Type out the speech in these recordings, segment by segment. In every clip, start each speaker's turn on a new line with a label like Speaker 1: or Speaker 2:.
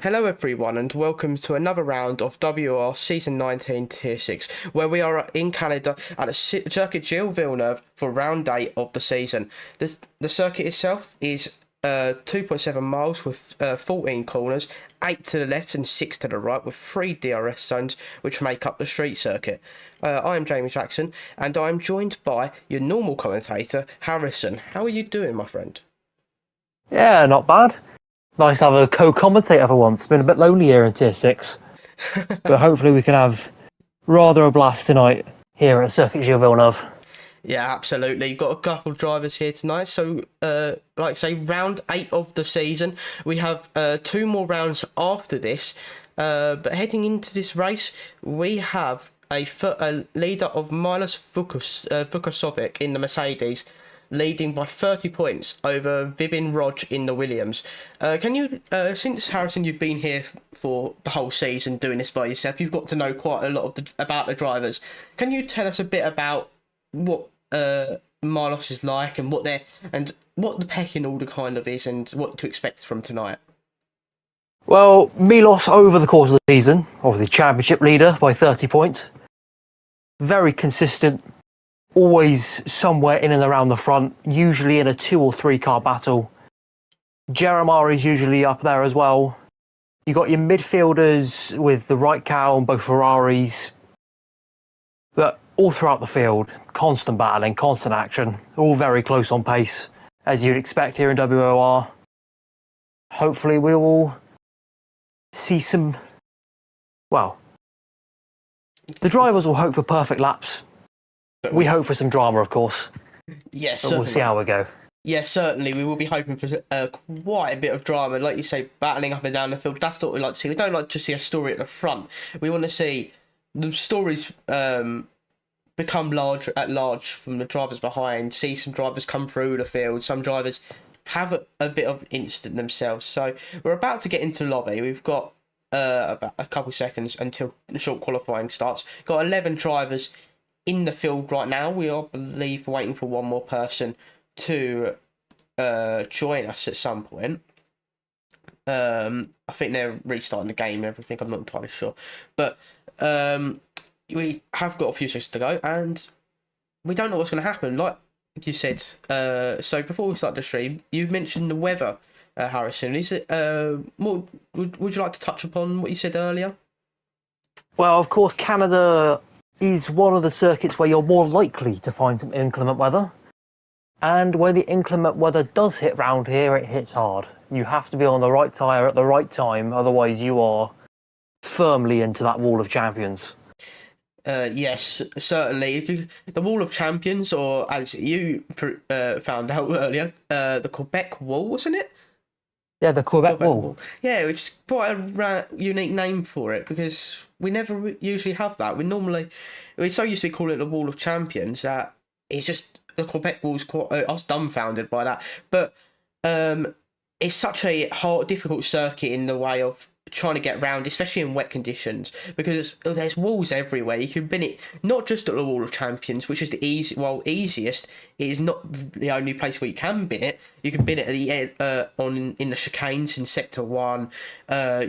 Speaker 1: Hello everyone and welcome to another round of WOR Season 19 Tier 6, where we are in Canada at the Circuit Gilles Villeneuve for round 8 of the season. The circuit itself is 2.7 miles with 14 corners, 8 to the left and 6 to the right, with 3 DRS zones which make up the street circuit. I am Jamie Jackson and I am joined by your normal commentator, Harrison. How are you doing, my friend?
Speaker 2: Yeah, not bad. Nice to have a co-commentator for once. It's been a bit lonely here in Tier 6. But hopefully we can have rather a blast tonight here at Circuit Gilles Villeneuve.
Speaker 1: Yeah, absolutely. You've got a couple of drivers here tonight. So, like I say, round 8 of the season. We have 2 more rounds after this. But heading into this race, we have a leader of Milos Vukasovic in the Mercedes, leading by 30 points over Vibin Rog in the Williams. Can you, since Harrison, you've been here for the whole season doing this by yourself, you've got to know quite a lot about the drivers. Can you tell us a bit about what Milos is like and what the pecking order kind of is and what to expect from tonight?
Speaker 2: Well, Milos over the course of the season, obviously championship leader by 30 points. Very consistent, always somewhere in and around the front, usually in a 2 or 3 car battle. Jeremiah is usually up there as well. You got your midfielders with the right cow on both Ferraris, but all throughout the field, constant battling, constant action, all very close on pace, as you'd expect here in WOR. Hopefully we will see some, well, the drivers will hope for perfect laps. We hope for some drama, of course.
Speaker 1: Yes,
Speaker 2: but we'll see how we go.
Speaker 1: Yeah, certainly. We will be hoping for quite a bit of drama. Like you say, battling up and down the field. That's what we like to see. We don't like to see a story at the front. We want to see the stories become large from the drivers behind. See some drivers come through the field. Some drivers have a bit of instant themselves. So we're about to get into lobby. We've got about a couple seconds until the short qualifying starts. Got 11 drivers in the field right now. We are, I believe, waiting for one more person to join us at some point. I think they're restarting the game and everything. I'm not entirely sure, but we have got a few seconds to go, and we don't know what's going to happen. Like you said, so before we start the stream, you mentioned the weather, Harrison. Is it more? Would you like to touch upon what you said earlier?
Speaker 2: Well, of course, Canada is one of the circuits where you're more likely to find some inclement weather. And when the inclement weather does hit round here, it hits hard. You have to be on the right tyre at the right time, otherwise you are firmly into that wall of champions.
Speaker 1: Yes, certainly. The Wall of Champions, or as you found out earlier, the Quebec Wall, wasn't it?
Speaker 2: Yeah, the Quebec Wall.
Speaker 1: Yeah, which is quite a unique name for it because we never usually have that. We're so used to calling it the Wall of Champions that it's just the Quebec Wall's quite. I was dumbfounded by that, but it's such a difficult circuit in the way of trying to get around, especially in wet conditions, because there's walls everywhere. You can bin it not just at the Wall of Champions, which is the easiest. It is not the only place where you can bin it. You can bin it at the end, in the chicanes in Sector 1.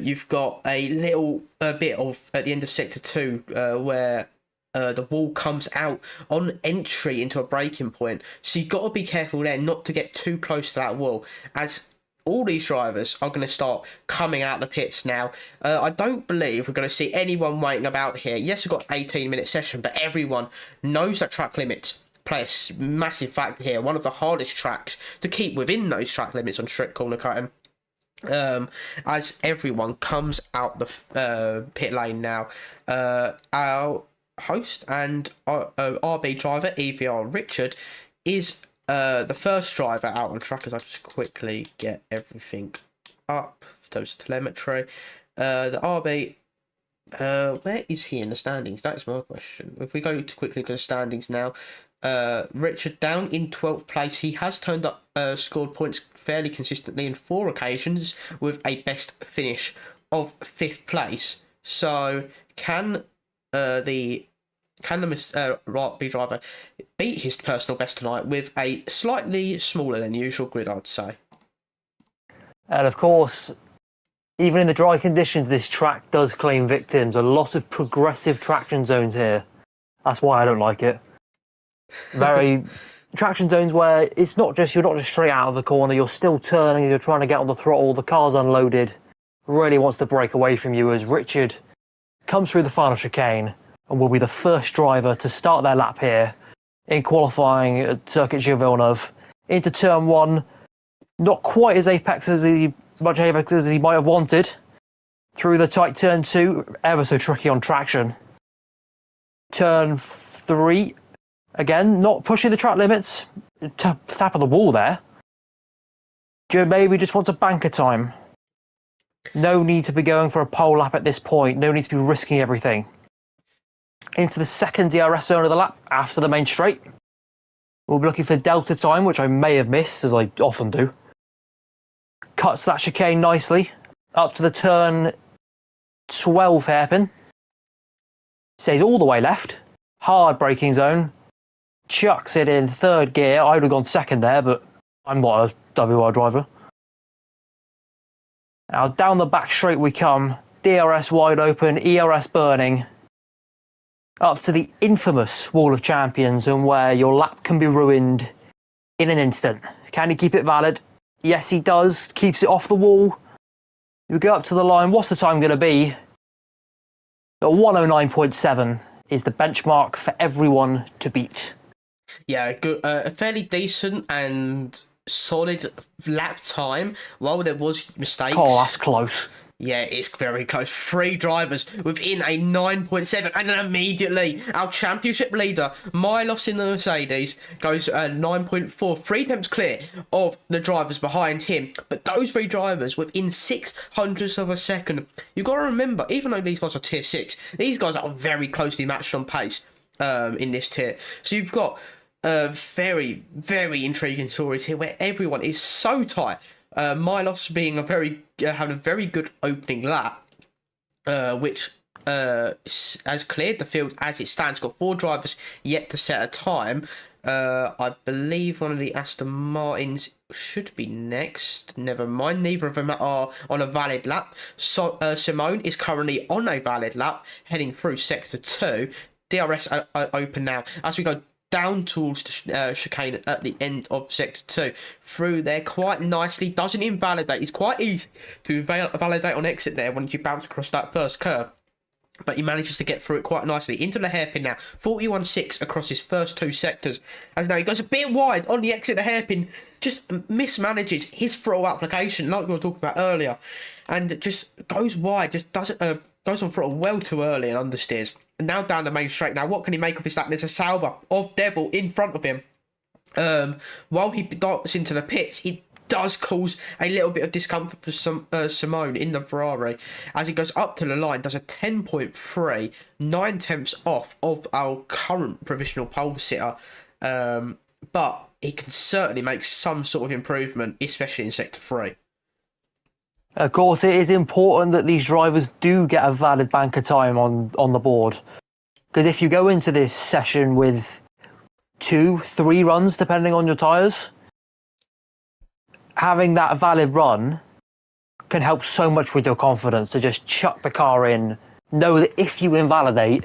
Speaker 1: You've got a little bit of at the end of Sector 2 where the wall comes out on entry into a braking point. So you've got to be careful there not to get too close to that wall, as all these drivers are going to start coming out the pits now. I don't believe we're going to see anyone waiting about here. Yes, we've got 18-minute session, but everyone knows that track limits play a massive factor here. One of the hardest tracks to keep within those track limits on strict corner cutting. As everyone comes out the pit lane now. Our host and RB driver, EVR Richard, is the first driver out on track. As I just quickly get everything up, those telemetry. The RB, where is he in the standings? That's my question. If we go quickly to the standings now, Richard down in 12th place. He has turned up, scored points fairly consistently in 4 occasions with a best finish of 5th place. So can the RB driver beat his personal best tonight with a slightly smaller than usual grid, I'd say?
Speaker 2: And of course, Even in the dry conditions, this track does claim victims. A lot of progressive traction zones here. That's why I don't like it. Very traction zones where it's not just you're not just straight out of the corner. You're still turning. You're trying to get on the throttle. The car's unloaded. Really wants to break away from you as Richard comes through the final chicane and will be the first driver to start their lap here in qualifying at Circuit Gilles Villeneuve into turn one. Not quite as much apex as he might have wanted. Through the tight turn two, ever so tricky on traction. Turn three, again, not pushing the track limits. Tap of the wall there. Joe maybe just wants a banker time. No need to be going for a pole lap at this point. No need to be risking everything. Into the second DRS zone of the lap after the main straight. We'll be looking for delta time, which I may have missed, as I often do. Cuts that chicane nicely. Up to the turn 12 hairpin. Stays all the way left. Hard braking zone. Chucks it in third gear. I would have gone second there, but I'm not a WR driver. Now down the back straight we come. DRS wide open, ERS burning. Up to the infamous Wall of Champions, and where your lap can be ruined in an instant. Can he keep it valid? Yes, he does. Keeps it off the wall. You go up to the line. What's the time going to be? 109.7 is the benchmark for everyone to beat.
Speaker 1: Yeah, good, a fairly decent and solid lap time. While there was mistakes.
Speaker 2: Oh, that's close.
Speaker 1: Yeah, it's very close. 3 drivers within a 9.7, and then immediately our championship leader, Milos in the Mercedes, goes 9.4. 3 attempts clear of the drivers behind him, but those 3 drivers within 600ths of a second. You've got to remember, even though these guys are tier 6, these guys are very closely matched on pace in this tier. So you've got very, very intriguing stories here where everyone is so tight. Milos being having a very good opening lap, which has cleared the field as it stands. Got 4 drivers yet to set a time. I believe one of the Aston Martins should be next. Never mind. Neither of them are on a valid lap. So Simone is currently on a valid lap, heading through sector 2. DRS open now as we go down towards the chicane at the end of sector 2. Through there quite nicely. Doesn't invalidate. It's quite easy to validate on exit there once you bounce across that first curve. But he manages to get through it quite nicely. Into the hairpin now. 41.6 across his first 2 sectors. As now he goes a bit wide on the exit of the hairpin. Just mismanages his throttle application like we were talking about earlier. And just goes wide. Just doesn't goes on throttle well too early and understeers. And now down the main straight. Now what can he make of this lap? There's a Sauber of Devil in front of him. While he darts into the pits, it does cause a little bit of discomfort for Simone in the Ferrari as he goes up to the line. Does a 10.3, 9 tenths off of our current provisional pole sitter, but he can certainly make some sort of improvement, especially in sector 3.
Speaker 2: Of course, it is important that these drivers do get a valid banker time on the board. Because if you go into this session with 2, 3 runs, depending on your tyres, having that valid run can help so much with your confidence to just chuck the car in, know that if you invalidate,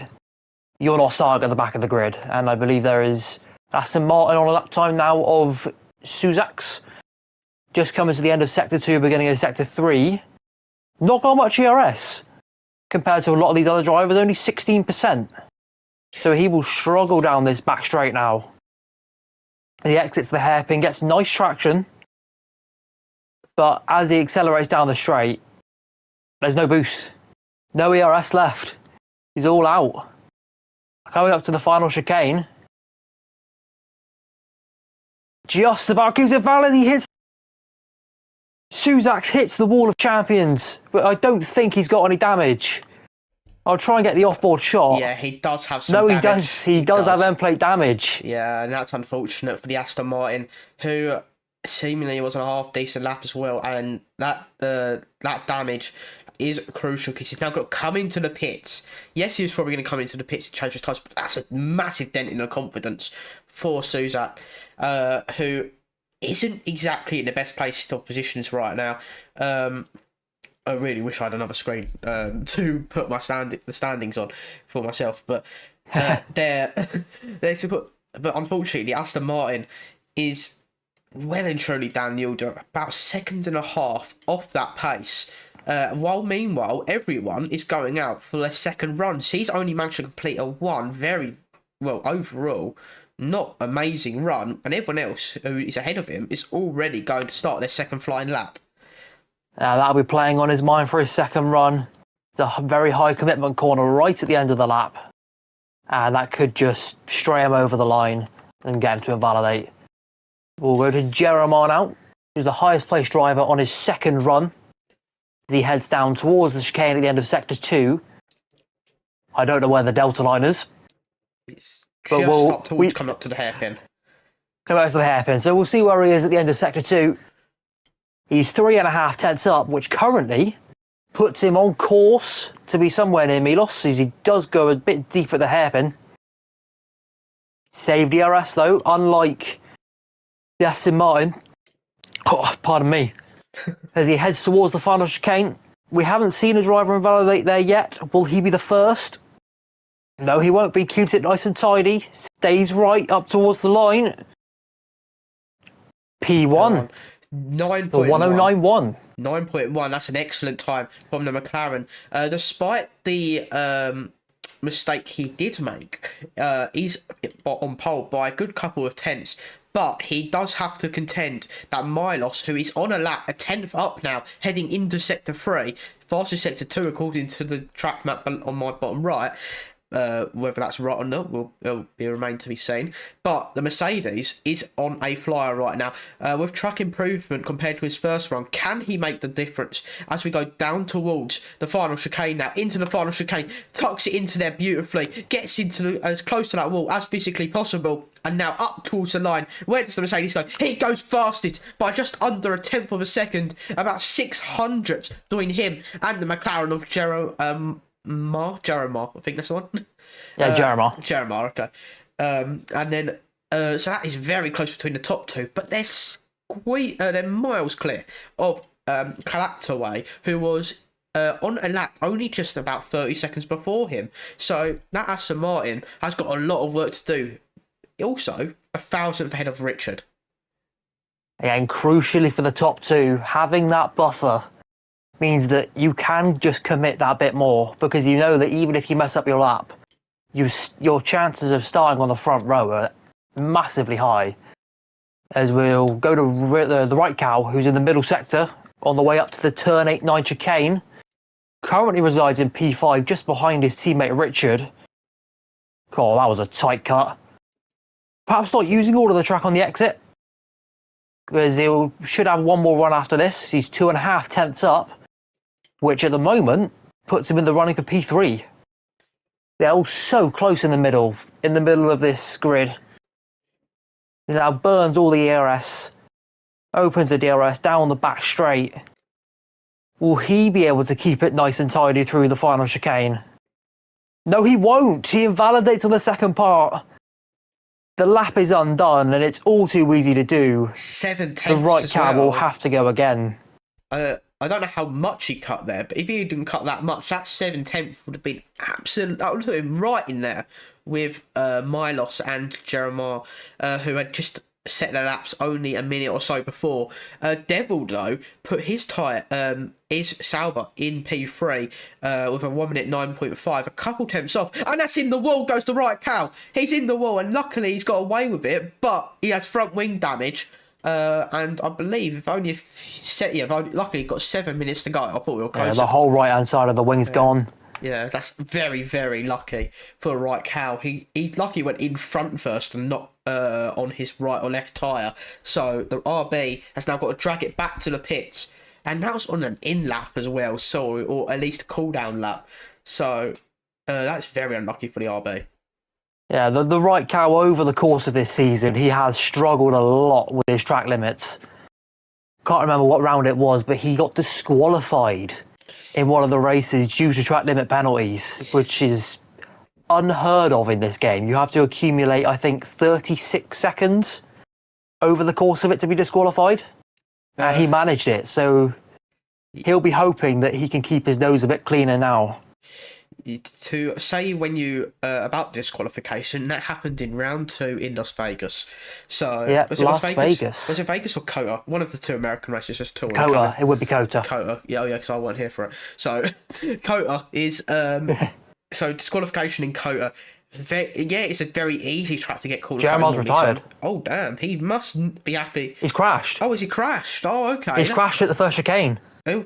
Speaker 2: you're not starting at the back of the grid. And I believe there is Aston Martin on a lap time now of Suzak's. Just coming to the end of sector 2, beginning of sector 3. Not got much ERS compared to a lot of these other drivers, only 16%. So he will struggle down this back straight now. He exits the hairpin, gets nice traction. But as he accelerates down the straight, there's no boost. No ERS left. He's all out. Coming up to the final chicane. Just about keeps it valid. He hits. Suzak hits the Wall of Champions, but I don't think he's got any damage. I'll try and get the off-board shot.
Speaker 1: Yeah, he does have some damage.
Speaker 2: He does have end plate damage.
Speaker 1: Yeah, and that's unfortunate for the Aston Martin, who seemingly was on a half-decent lap as well, and that damage is crucial because he's now got to come into the pits. Yes, he was probably going to come into the pits and change his tyres, but that's a massive dent in the confidence for Suzak, who isn't exactly in the best place of positions right now. I really wish I had another screen to put my the standings on for myself, but they're but unfortunately, Aston Martin is well and truly down the order, about a second and a half off that pace. While meanwhile, everyone is going out for their second run. So he's only managed to complete a one very well overall, not amazing run, and everyone else who is ahead of him is already going to start their second flying lap.
Speaker 2: That'll be playing on his mind for his second run. The very high commitment corner right at the end of the lap. And that could just stray him over the line and get him to invalidate. We'll go to Jeremiah now, who's the highest placed driver on his second run. As he heads down towards the chicane at the end of Sector 2. I don't know where the Delta line is.
Speaker 1: It's just up towards coming up to the hairpin.
Speaker 2: Come up to the hairpin. So we'll see where he is at the end of Sector 2. He's 3.5 tenths up, which currently puts him on course to be somewhere near Milos, as he does go a bit deep at the hairpin. Saved DRS though, unlike the Aston Martin. Oh, pardon me. As he heads towards the final chicane, we haven't seen a driver invalidate there yet. Will he be the first? No, he won't be. Keeps it nice and tidy. Stays right up towards the line. P1. 1091.
Speaker 1: 9.1, that's an excellent time from the McLaren. Despite the mistake he did make, he's on pole by a good couple of tenths. But he does have to contend that Milos, who is on a lap, a tenth up now, heading into Sector 3, fastest Sector 2 according to the track map on my bottom right. Whether that's right or not will remain to be seen. But the Mercedes is on a flyer right now. With track improvement compared to his first run, can he make the difference as we go down towards the final chicane now? Into the final chicane, tucks it into there beautifully, gets into as close to that wall as physically possible, and now up towards the line. Where does the Mercedes go? He goes fastest by just under a tenth of a second, about 600ths between him and the McLaren of Jeremiah, I think that's the one.
Speaker 2: Yeah,
Speaker 1: Jeremiah, okay. And then, so that is very close between the top two, but they're miles clear of Kalactaway, who was on a lap only just about 30 seconds before him. So that Aston Martin has got a lot of work to do. Also, 1,000th ahead of Richard.
Speaker 2: And crucially for the top two, having that buffer means that you can just commit that bit more, because you know that even if you mess up your lap, your chances of starting on the front row are massively high. As we'll go to the right cow, who's in the middle sector, on the way up to the turn 8-9 chicane, currently resides in P5 just behind his teammate Richard. Oh, that was a tight cut. Perhaps not using all of the track on the exit, because he should have one more run after this. He's 2.5 tenths up, which at the moment puts him in the running for P3. They're all so close in the middle of this grid. He now burns all the ERS, opens the DRS down the back straight. Will he be able to keep it nice and tidy through the final chicane? No, he won't. He invalidates on the second part. The lap is undone, and it's all too easy to do.
Speaker 1: 7 tenths.
Speaker 2: The right car will have to go again.
Speaker 1: I don't know how much he cut there, but if he didn't cut that much, that 7 tenths would have been absolute. That would have been right in there with Milos and Jeremiah, who had just set their laps only a minute or so before. Devil though put his tyre, is Sauber in P3 with a 1 minute 9.5, a couple tenths off, and that's in the wall. Goes the right cow. He's in the wall, and luckily he's got away with it, but he has front wing damage. And I believe luckily got 7 minutes to go. I thought we were close.
Speaker 2: Yeah, the whole right hand side of the wing's gone.
Speaker 1: Yeah, that's very, very lucky for the right cow. He's lucky he went in front first and not on his right or left tyre. So the RB has now got to drag it back to the pits. And that was on an in lap as well, or at least a cool down lap. So that's very unlucky for the RB.
Speaker 2: Yeah, the right cow over the course of this season, he has struggled a lot with his track limits. Can't remember what round it was, but he got disqualified in one of the races due to track limit penalties, which is unheard of in this game. You have to accumulate, I think, 36 seconds over the course of it to be disqualified. And he managed it, so he'll be hoping that he can keep his nose a bit cleaner now.
Speaker 1: To say when you about disqualification, that happened in round 2 in Las Vegas. So
Speaker 2: Yeah,
Speaker 1: was it
Speaker 2: Las
Speaker 1: Las Vegas?
Speaker 2: Vegas.
Speaker 1: Was it Vegas or Cota? One of the two American races. There's two.
Speaker 2: Cota, it would be Cota.
Speaker 1: Cota, yeah, because I wasn't here for it. So Cota is so disqualification in Cota. It's a very easy track to get caught.
Speaker 2: Jeremiah's retired.
Speaker 1: Oh damn, he must be happy.
Speaker 2: He's crashed.
Speaker 1: Oh, has he crashed? Oh, okay.
Speaker 2: He's crashed at the first chicane.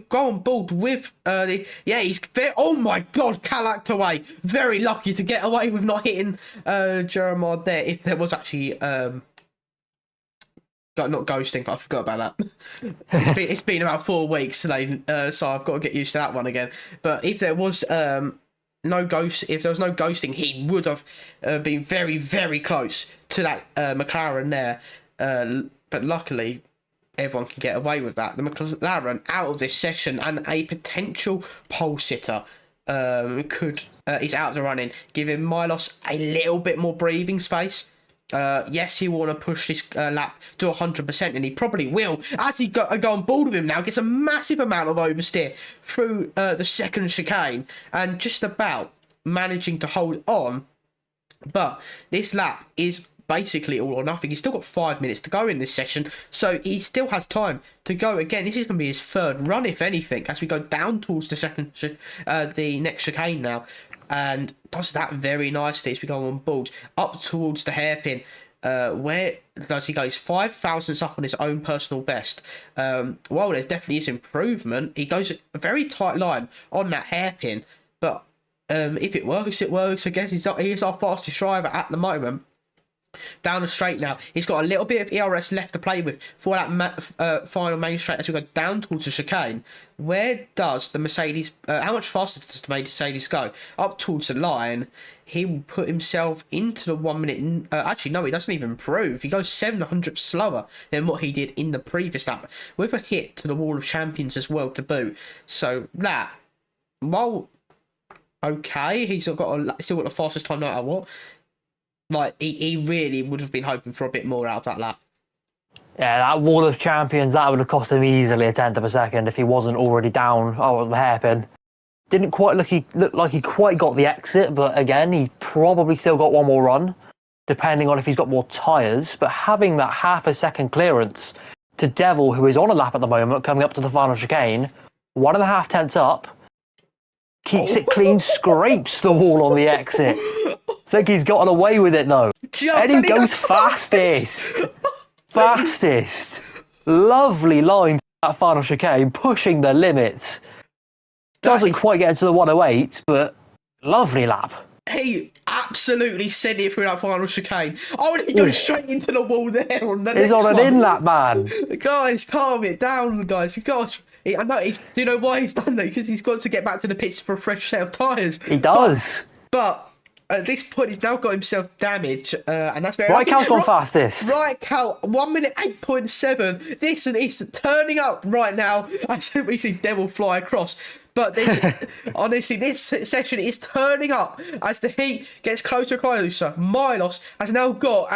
Speaker 1: Go on board with he's very, oh my god, Calact away. Very lucky to get away with not hitting Jeremiah there. If there was actually not ghosting, I forgot about that. it's been about 4 weeks today, so I've got to get used to that one again. But if there was no ghosting, he would have been very, very close to that McLaren there. But luckily, everyone can get away with that. The McLaren out of this session, and a potential pole sitter is out of the running, giving Milos a little bit more breathing space. Yes, he will want to push this lap to 100%, and he probably will. As he go on board with him now, gets a massive amount of oversteer through the second chicane, and just about managing to hold on. But this lap is basically all or nothing. He's still got 5 minutes to go in this session, so he still has time to go again. This is going to be his third run, if anything, as we go down towards the next chicane now, and does that very nicely as we go on board up towards the hairpin. Where does he go? He's 5 thousandths up on his own personal best. While there definitely is improvement, he goes a very tight line on that hairpin, but if it works, it works. I guess he is our fastest driver at the moment. Down the straight now, he's got a little bit of ERS left to play with for that final main straight as we go down towards the chicane. Where does the Mercedes, how much faster does the Mercedes go? Up towards the line, he will put himself into the 1 minute, actually no, he doesn't even improve. He goes 700 slower than what he did in the previous lap, with a hit to the Wall of Champions as well to boot. So that, while okay, he's still got the fastest time no matter what. Like, he really would have been hoping for a bit more out of that lap.
Speaker 2: Yeah, that Wall of Champions, that would have cost him easily a tenth of a second if he wasn't already down the hairpin. Didn't quite look like he quite got the exit, but again, he probably still got one more run, depending on if he's got more tyres. But having that half a second clearance to Devil, who is on a lap at the moment, coming up to the final chicane, 1.5 tenths up, keeps it clean, scrapes the wall on the exit. I think he's gotten away with it though. And he goes fastest. Fastest. Lovely line to that final chicane, pushing the limits. Doesn't quite get into the 108, but lovely lap.
Speaker 1: He absolutely sent it through that final chicane. Oh, and he goes straight into the wall there on the
Speaker 2: He's
Speaker 1: next
Speaker 2: on an in-lap, man.
Speaker 1: Guys, calm it down, guys. Gosh, I know. Do you know why he's done that? Because he's got to get back to the pits for a fresh set of tyres.
Speaker 2: He does.
Speaker 1: But at this point, he's now got himself damaged, and that's very...
Speaker 2: Right, Cal's gone fastest.
Speaker 1: Right, Cal, 1 minute 8.7. This and it's turning up right now as we see Devil fly across. But this, honestly, this session is turning up as the heat gets closer and closer. Milos has now got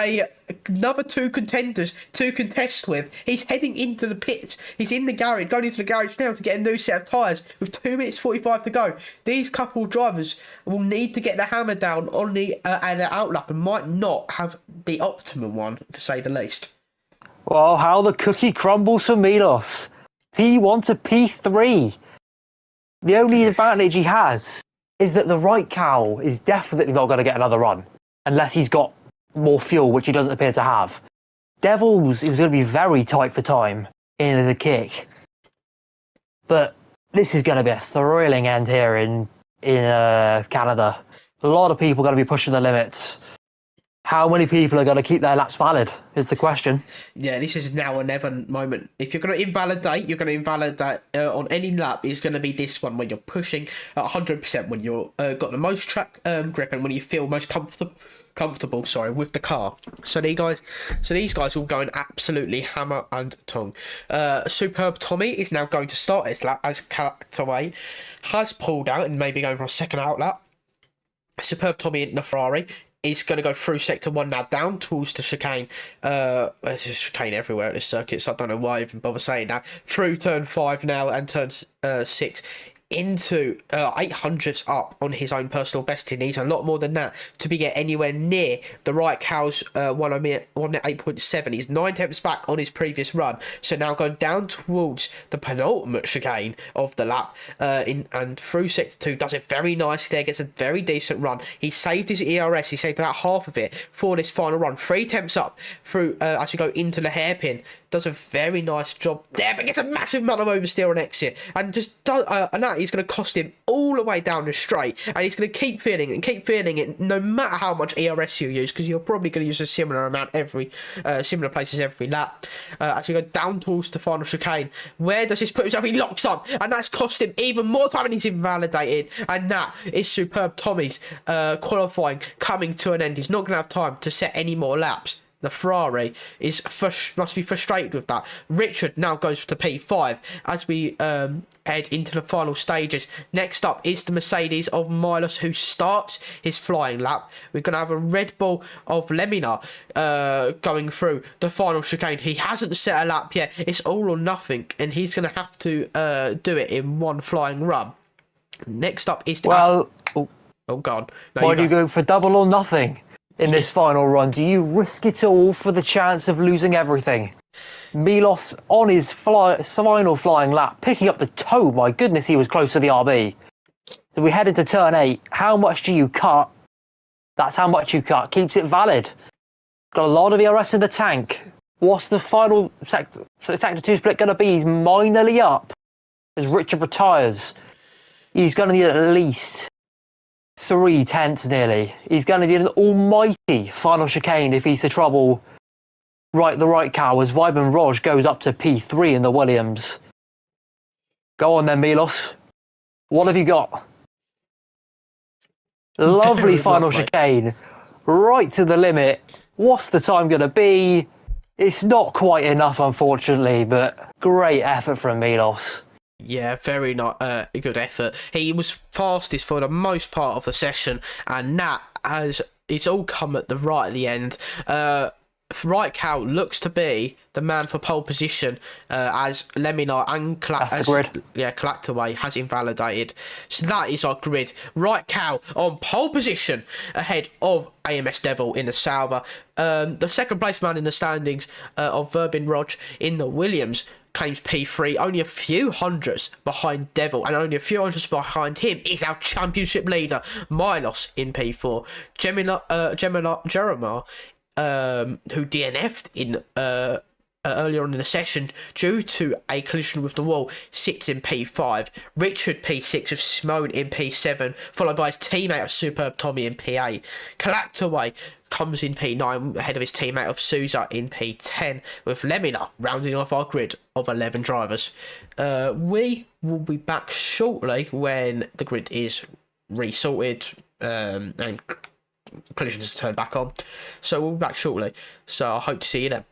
Speaker 1: another two contenders to contest with. He's heading into the pit. He's in the garage, going into the garage now to get a new set of tyres with 2 minutes 45 to go. These couple of drivers will need to get the hammer down on the outlap and might not have the optimum one, to say the least.
Speaker 2: Well, how the cookie crumbles for Milos. P1 to P3. The only advantage he has is that the right cow is definitely not going to get another run unless he's got more fuel, which he doesn't appear to have. Devils is going to be very tight for time in the kick. But this is going to be a thrilling end here in Canada. A lot of people are going to be pushing the limits. How many people are going to keep their laps valid is the question. Yeah, this is now or never moment. If you're going to invalidate, you're going to invalidate on any lap. It's going to be this one when you're pushing at 100%, when you're got the most track grip and when you feel most comfortable with the car. So these guys will go in absolutely hammer and tongue. Superb Tommy is now going to start his lap as Cactaway has pulled out and maybe going for a second outlap. Superb Tommy in the Ferrari
Speaker 1: is going to go through sector 1 now, down towards the chicane. There's just chicane everywhere at this circuit, so I don't know why I even bother saying that. Through turn 5 now and turn 6 into 800s up on his own personal best. He needs a lot more than that to be get anywhere near the right cow's 108.7. He's 9 tenths back on his previous run, so now going down towards the penultimate chicane of the lap, and through sector 2, does it very nicely there, gets a very decent run. He saved his ERS, he saved about half of it for this final run. 3 tenths up through as we go into the hairpin, does a very nice job there, but gets a massive amount of oversteer on exit, and just does, and that is going to cost him all the way down the straight, and he's going to keep feeling it no matter how much ERS you use, because you're probably going to use a similar amount every similar places every lap. As we go down towards the final chicane, where does this put himself? He locks on, and that's cost him even more time, and he's invalidated, and that is Superb Tommy's qualifying coming to an end. He's not going to have time to set any more laps. The Ferrari must be frustrated with that. Richard now goes to P5 as we head into the final stages. Next up is the Mercedes of Milos, who starts his flying lap. We're going to have a Red Bull of Lemina going through the final chicane. He hasn't set a lap yet. It's all or nothing, and he's going to have to do it in one flying run. Next up is the oh god. No,
Speaker 2: why do you go for double or nothing in this final run? Do you risk it all for the chance of losing everything? Milos on his final flying lap, picking up the toe. My goodness, he was close to the RB. So we head into turn 8. How much do you cut? That's how much you cut. Keeps it valid. Got a lot of ERS in the tank. What's the final sector 2 split going to be? He's minorly up as Richard retires. He's going to need at least 3 tenths nearly. He's going to need an almighty final chicane if he's to trouble the right cow, as Viben Roj goes up to P3 in the Williams. Go on then, Milos. What have you got? Lovely final chicane. Right to the limit. What's the time going to be? It's not quite enough, unfortunately, but great effort from Milos.
Speaker 1: Yeah, very not good effort. He was fastest for the most part of the session, and that has it's all come at the end. Right cow looks to be the man for pole position, as Leminar and Clactaway has invalidated. So that is our grid. Right cow on pole position ahead of AMS Devil in the Sauber. The second place man in the standings of Verbin Rog in the Williams claims P3, only a few hundreds behind Devil, and only a few hundreds behind him is our championship leader, Milos, in P4. Jeremiah, who DNF'd in earlier on in the session due to a collision with the wall, sits in P5. Richard P6 with Simone in P7, followed by his teammate of Superb Tommy in P8. Clactaway comes in P9 ahead of his teammate of Souza in P10, with Lemina rounding off our grid of 11 drivers. We will be back shortly when the grid is resorted and collisions are turned back on. So we'll be back shortly. So I hope to see you then.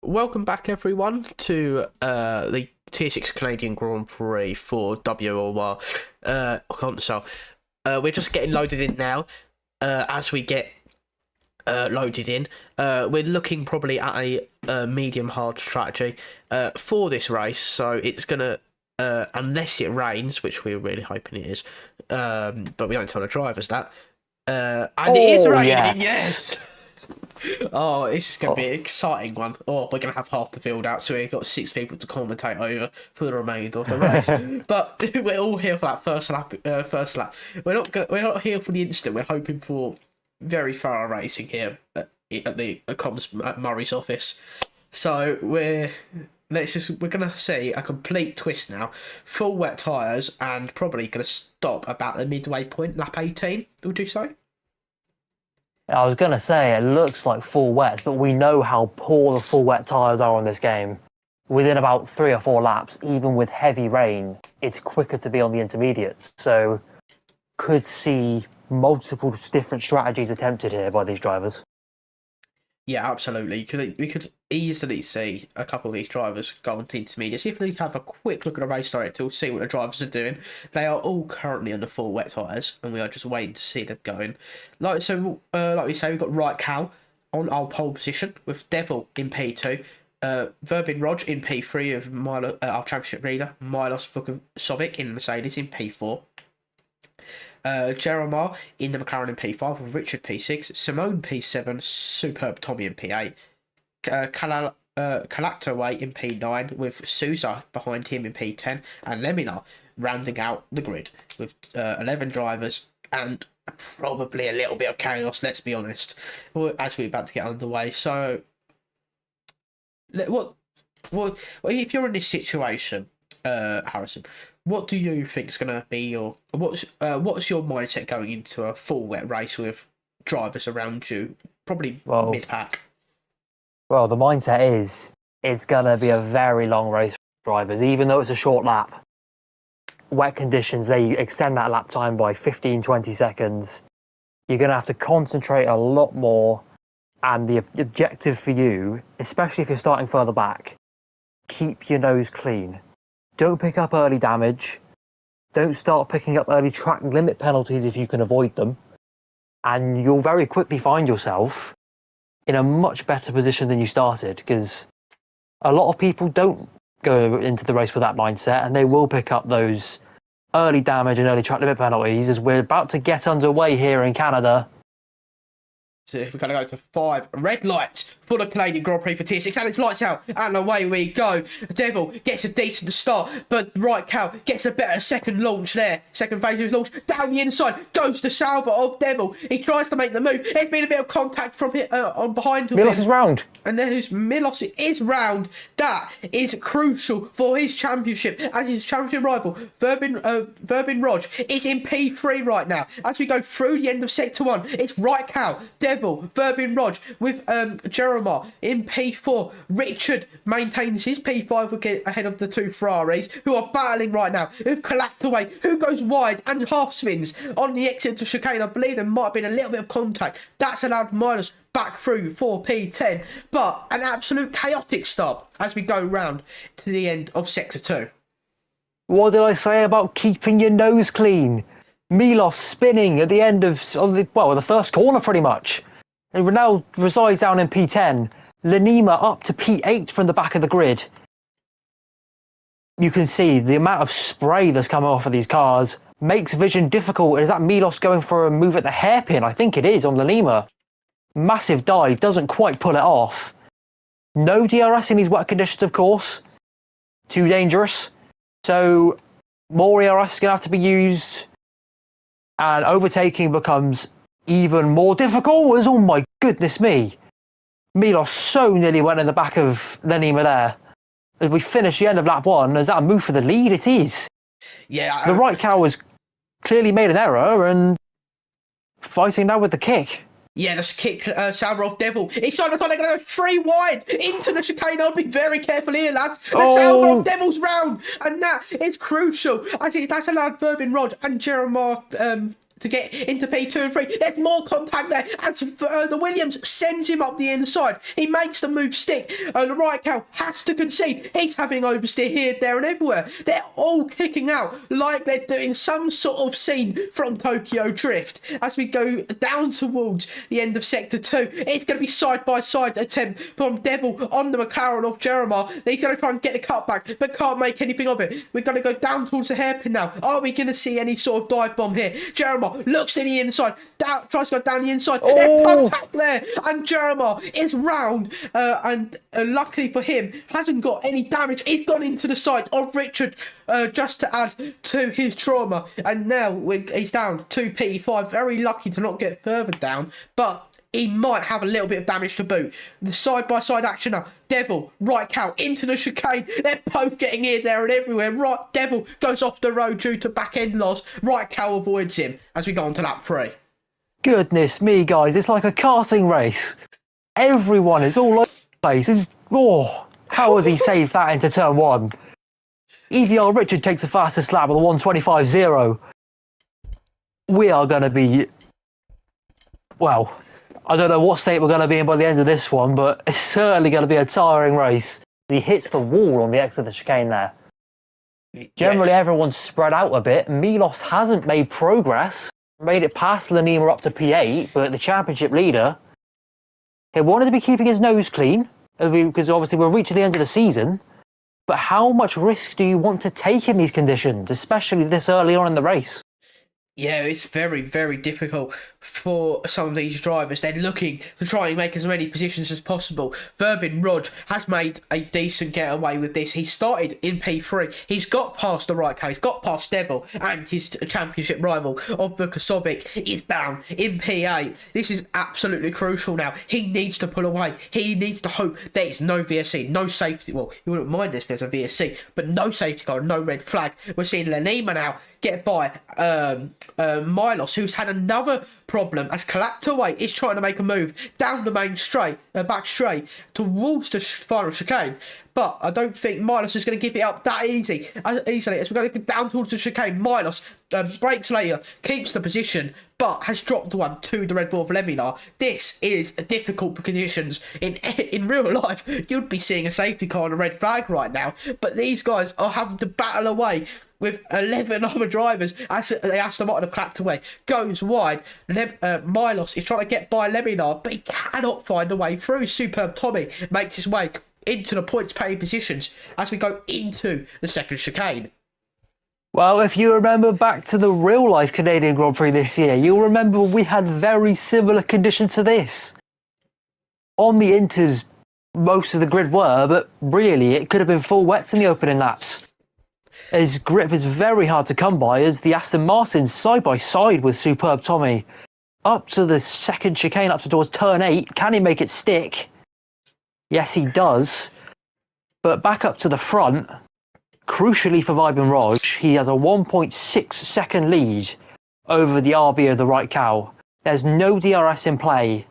Speaker 1: welcome back everyone to the Tier 6 Canadian Grand Prix for WOR console. We're just getting loaded in now. As we get loaded in, we're looking probably at a medium hard strategy for this race, so it's gonna unless it rains, which we're really hoping it is, but we don't tell the drivers that. And it is raining, yes. Oh, this is going to be an exciting one. Oh, we're going to have half the field out, so we've got 6 people to commentate over for the remainder of the race. But we're all here for that first lap. We're not here for the instant. We're hoping for very thorough racing here at the comms at Murray's office. So we're going to see a complete twist now. Full wet tyres and probably going to stop about the midway point, lap 18. Would you say?
Speaker 2: I was going to say, it looks like full wet, but we know how poor the full wet tyres are on this game. Within about 3 or 4 laps, even with heavy rain, it's quicker to be on the intermediates. So, could see multiple different strategies attempted here by these drivers.
Speaker 1: Yeah, absolutely. We could easily see a couple of these drivers go on to intermediates. If we have a quick look at the race director, see what the drivers are doing. They are all currently on the full wet tyres, and we are just waiting to see them going. Like we say, we've got Right Cal on our pole position with Devil in P2, Verbin Rog in P3 of our championship leader, Milos Vukovic in Mercedes in P4. Jeremiah in the McLaren in P5 with Richard P6, Simone P7, Superb Tommy in P8, Kalactoway in P9 with Souza behind him in P10, and Leminar rounding out the grid with 11 drivers and probably a little bit of chaos, let's be honest, as we're about to get underway. So, what if you're in this situation, Harrison, what do you think is going to be what's your mindset going into a full wet race with drivers around you, probably mid-pack?
Speaker 2: Well, the mindset is it's going to be a very long race for drivers, even though it's a short lap. Wet conditions, they extend that lap time by 15, 20 seconds. You're going to have to concentrate a lot more, and the objective for you, especially if you're starting further back, keep your nose clean. Don't pick up early damage. Don't start picking up early track limit penalties if you can avoid them. And you'll very quickly find yourself in a much better position than you started, because a lot of people don't go into the race with that mindset, and they will pick up those early damage and early track limit penalties as we're about to get underway here in Canada.
Speaker 1: So we're going to go to 5 red lights for the Canadian Grand Prix for Tier 6, and it's lights out, and away we go. Devil gets a decent start, but Right Cal gets a better second launch there. Second phase of his launch, down the inside, goes the Sauber of Devil. He tries to make the move. There's been a bit of contact from on behind of
Speaker 2: Milos
Speaker 1: him.
Speaker 2: is round.
Speaker 1: And there's Milos is round. That is crucial for his championship, as his championship rival, Verbin Rog, is in P3 right now. As we go through the end of Sector 1, it's Right Cal, Devil, Verbin Rog with Jeremiah in P4. Richard maintains his P5 wicket ahead of the 2 Ferraris, who are battling right now. Who collapsed away, who goes wide and half spins on the exit to chicane. I believe there might have been a little bit of contact. That's allowed Milos back through for P10, but an absolute chaotic start as we go round to the end of Sector 2.
Speaker 2: What did I say about keeping your nose clean? Milos spinning at the end of the first corner pretty much. And now resides down in P10. Lenima up to P8 from the back of the grid. You can see the amount of spray that's coming off of these cars makes vision difficult. Is that Milos going for a move at the hairpin? I think it is on Lenima. Massive dive, doesn't quite pull it off. No DRS in these wet conditions, of course. Too dangerous. So more ERS is going to have to be used. And overtaking becomes even more difficult. As, oh my goodness me. Milos so nearly went in the back of Lenima there. As we finish the end of lap 1, is that a move for the lead? It is.
Speaker 1: Yeah.
Speaker 2: The right cow has clearly made an error and fighting now with the kick.
Speaker 1: Yeah, let's kick Sauber off Devil. It's on the time they're going to go 3 wide into the chicane. I'll be very careful here, lads. The Sauber off Devil's round. And that is crucial. I think that's allowed Verbin Rod and Jeremiah to get into P2 and 3. There's more contact there, and the Williams sends him up the inside. He makes the move stick, and the right cow has to concede. He's having oversteer here, there, and everywhere. They're all kicking out like they're doing some sort of scene from Tokyo Drift. As we go down towards the end of Sector 2, it's going to be side-by-side attempt from Devil on the McLaren of Jeremiah. He's going to try and get the cutback, but can't make anything of it. We're going to go down towards the hairpin now. Are we going to see any sort of dive bomb here? Jeremiah looks to the inside, tries to go down the inside. There's contact there, and Jeremiah is round, and luckily for him, hasn't got any damage. He's gone into the side of Richard, just to add to his trauma, and now he's down to P5. Very lucky to not get further down, but he might have a little bit of damage to boot. The side-by-side action now. Devil, right cow, into the chicane. They're both getting here, there, and everywhere. Right, Devil goes off the road due to back-end loss. Right cow avoids him as we go on to lap 3.
Speaker 2: Goodness me, guys. It's like a karting race. Everyone is all over the place. How has he saved that into turn 1? EVR Richard takes the fastest lap with a 1:25.0. We are going to be... Well, I don't know what state we're going to be in by the end of this one, but it's certainly going to be a tiring race. He hits the wall on the exit of the chicane there. Generally, everyone's spread out a bit. Milos hasn't made progress. Made it past Lanima up to P8, but the championship leader, he wanted to be keeping his nose clean, because obviously we're reaching the end of the season. But how much risk do you want to take in these conditions, especially this early on in the race?
Speaker 1: Yeah, it's very, very difficult for some of these drivers. They're looking to try and make as many positions as possible. Verbin Rog has made a decent getaway with this. He started in P3. He's got past the right car. He's got past Devil, and his championship rival of Vukasovic is down in P8. This is absolutely crucial now. He needs to pull away. He needs to hope there is no VSC, no safety. Well, you wouldn't mind this if there's a VSC, but no safety car, no red flag. We're seeing Lanima now get by Milos, who's had another problem as Kalactaway is trying to make a move down the main straight, back straight towards the final chicane. But I don't think Milos is going to give it up that easily as we're going to go down towards the chicane. Milos breaks later, keeps the position, but has dropped one to the Red Bull of Leminar. This is difficult conditions. In real life, you'd be seeing a safety car and a red flag right now, but these guys are having to battle away with 11 other drivers as the Aston Martin have clapped away. Goes wide. Milos is trying to get by Leminar, but he cannot find a way through. Superb Tommy makes his way into the points-paying positions as we go into the second chicane.
Speaker 2: Well, if you remember back to the real-life Canadian Grand Prix this year, you'll remember we had very similar conditions to this. On the Inters, most of the grid were, but really, it could have been full wets in the opening laps. His grip is very hard to come by as the Aston Martin's side-by-side with Superb Tommy. Up to the second chicane, up towards turn 8. Can he make it stick? Yes, he does. But back up to the front, crucially for Vibin Raj, he has a 1.6 second lead over the RB of the right cow. There's no DRS in play.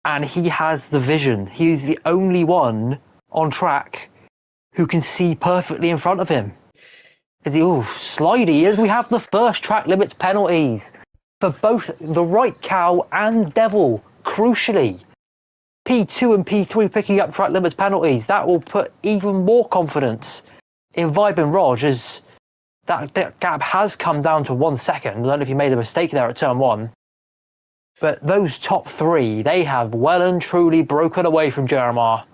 Speaker 2: And he has the vision. He's the only one on track who can see perfectly in front of him. Slidey, as we have the first track limits penalties for both the right cow and Devil, crucially. P2 and P3 picking up track limits penalties. That will put even more confidence in Vibin Raj as that gap has come down to 1 second. I don't know if you made a mistake there at turn 1. But those top 3, they have well and truly broken away from Jeremiah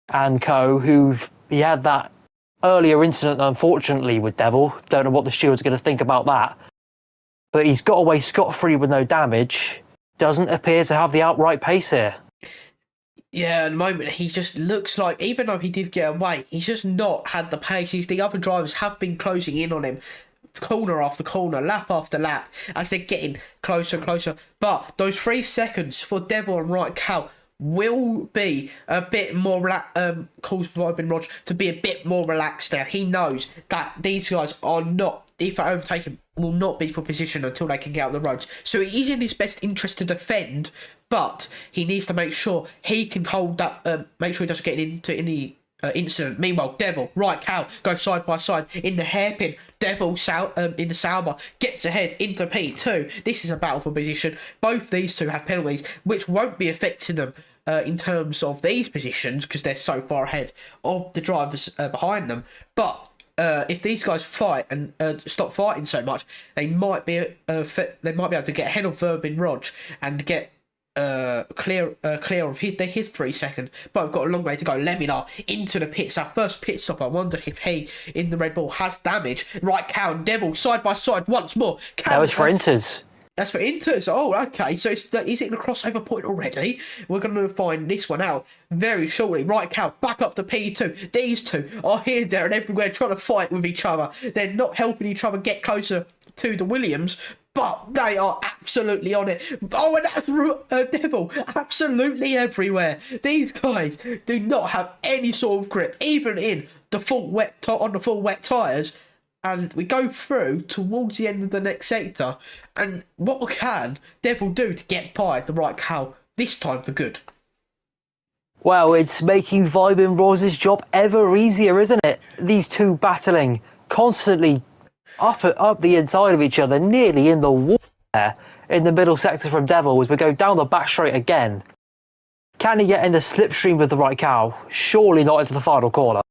Speaker 2: and co, who he had that earlier incident, unfortunately, with Devil. Don't know what the stewards are going to think about that. But he's got away scot-free with no damage. Doesn't appear to have the outright pace here.
Speaker 1: Yeah, at the moment, he just looks like, even though he did get away, he's just not had the pace. The other drivers have been closing in on him, corner after corner, lap after lap, as they're getting closer and closer. But those 3 seconds for Devil and right cow will be a bit more cause Vibin Raj to be a bit more relaxed now. He knows that these guys are not, if they overtake him, will not be for position until they can get out the roads. So it is in his best interest to defend, but he needs to make sure he can hold that, make sure he doesn't get into any incident. Meanwhile, Devil, right cow, go side by side in the hairpin. Devil in the Sauber gets ahead into P2. This is a battle for position. Both these two have penalties, which won't be affecting them in terms of these positions because they're so far ahead of the drivers behind them. But if these guys fight and stop fighting so much, they might be able to get ahead of Verbin Rog and get clear of his 3 seconds, but I've got a long way to go. Leminar into the pits, our first pit stop. I wonder if he in the Red Bull has damage. Right, Cow and Devil side by side once more.
Speaker 2: That was for Inters.
Speaker 1: That's for Inters. Oh, okay. So is it in the crossover point already? We're going to find this one out very shortly. Right, Cow, back up to P2. These two are here, there, and everywhere trying to fight with each other. They're not helping each other get closer to the Williams, but they are absolutely on it. Oh, and that's Devil absolutely everywhere. These guys do not have any sort of grip, even in the full wet tyres. And we go through towards the end of the next sector. And what can Devil do to get by the right cow this time for good?
Speaker 2: Well, it's making Vibin Rose's job ever easier, isn't it? These two battling constantly up the inside of each other, nearly in the wall there in the middle sector from Devil as we go down the back straight again. Can he get in the slipstream with the right cow? Surely not into the final corner.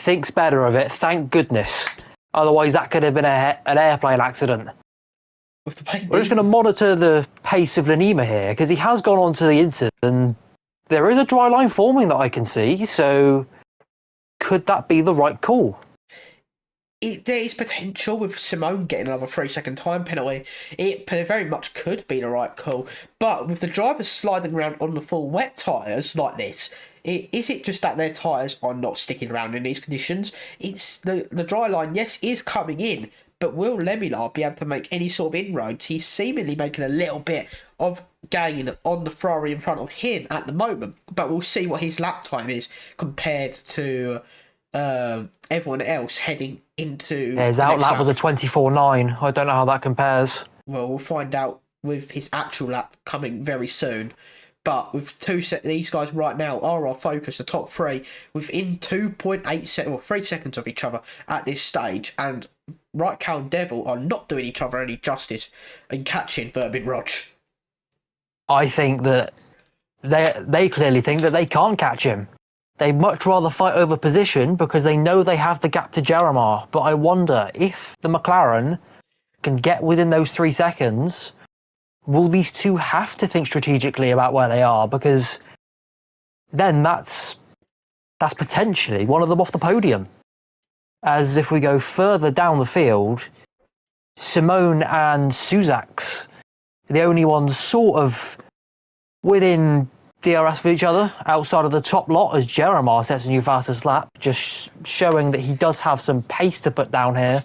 Speaker 2: Thinks better of it, thank goodness. Otherwise, that could have been an airplane accident. We're just going to monitor the pace of Lanima here, because he has gone on to the inside, and there is a dry line forming that I can see, so could that be the right call?
Speaker 1: There is potential with Simone getting another 3-second time penalty. It very much could be the right call. But with the drivers sliding around on the full wet tyres like this, is it just that their tyres are not sticking around in these conditions? It's the dry line, yes, is coming in, but will Leminar be able to make any sort of inroads? He's seemingly making a little bit of gain on the Ferrari in front of him at the moment, but we'll see what his lap time is compared to everyone else heading into
Speaker 2: his outlap was a 24.9. I don't know how that compares.
Speaker 1: Well, we'll find out with his actual lap coming very soon. But with these guys right now are our focus, the top three, within 2.8 seconds or 3 seconds of each other at this stage. And Right Cow and Devil are not doing each other any justice in catching Verbin Rog.
Speaker 2: I think that they clearly think that they can't catch him. They much rather fight over position because they know they have the gap to Jeremiah. But I wonder if the McLaren can get within those 3 seconds, will these two have to think strategically about where they are? Because then that's potentially one of them off the podium. As if we go further down the field, Simone and Suzak's the only ones sort of within DRS of each other outside of the top lot as Jeremiah sets a new fastest lap, just showing that he does have some pace to put down here.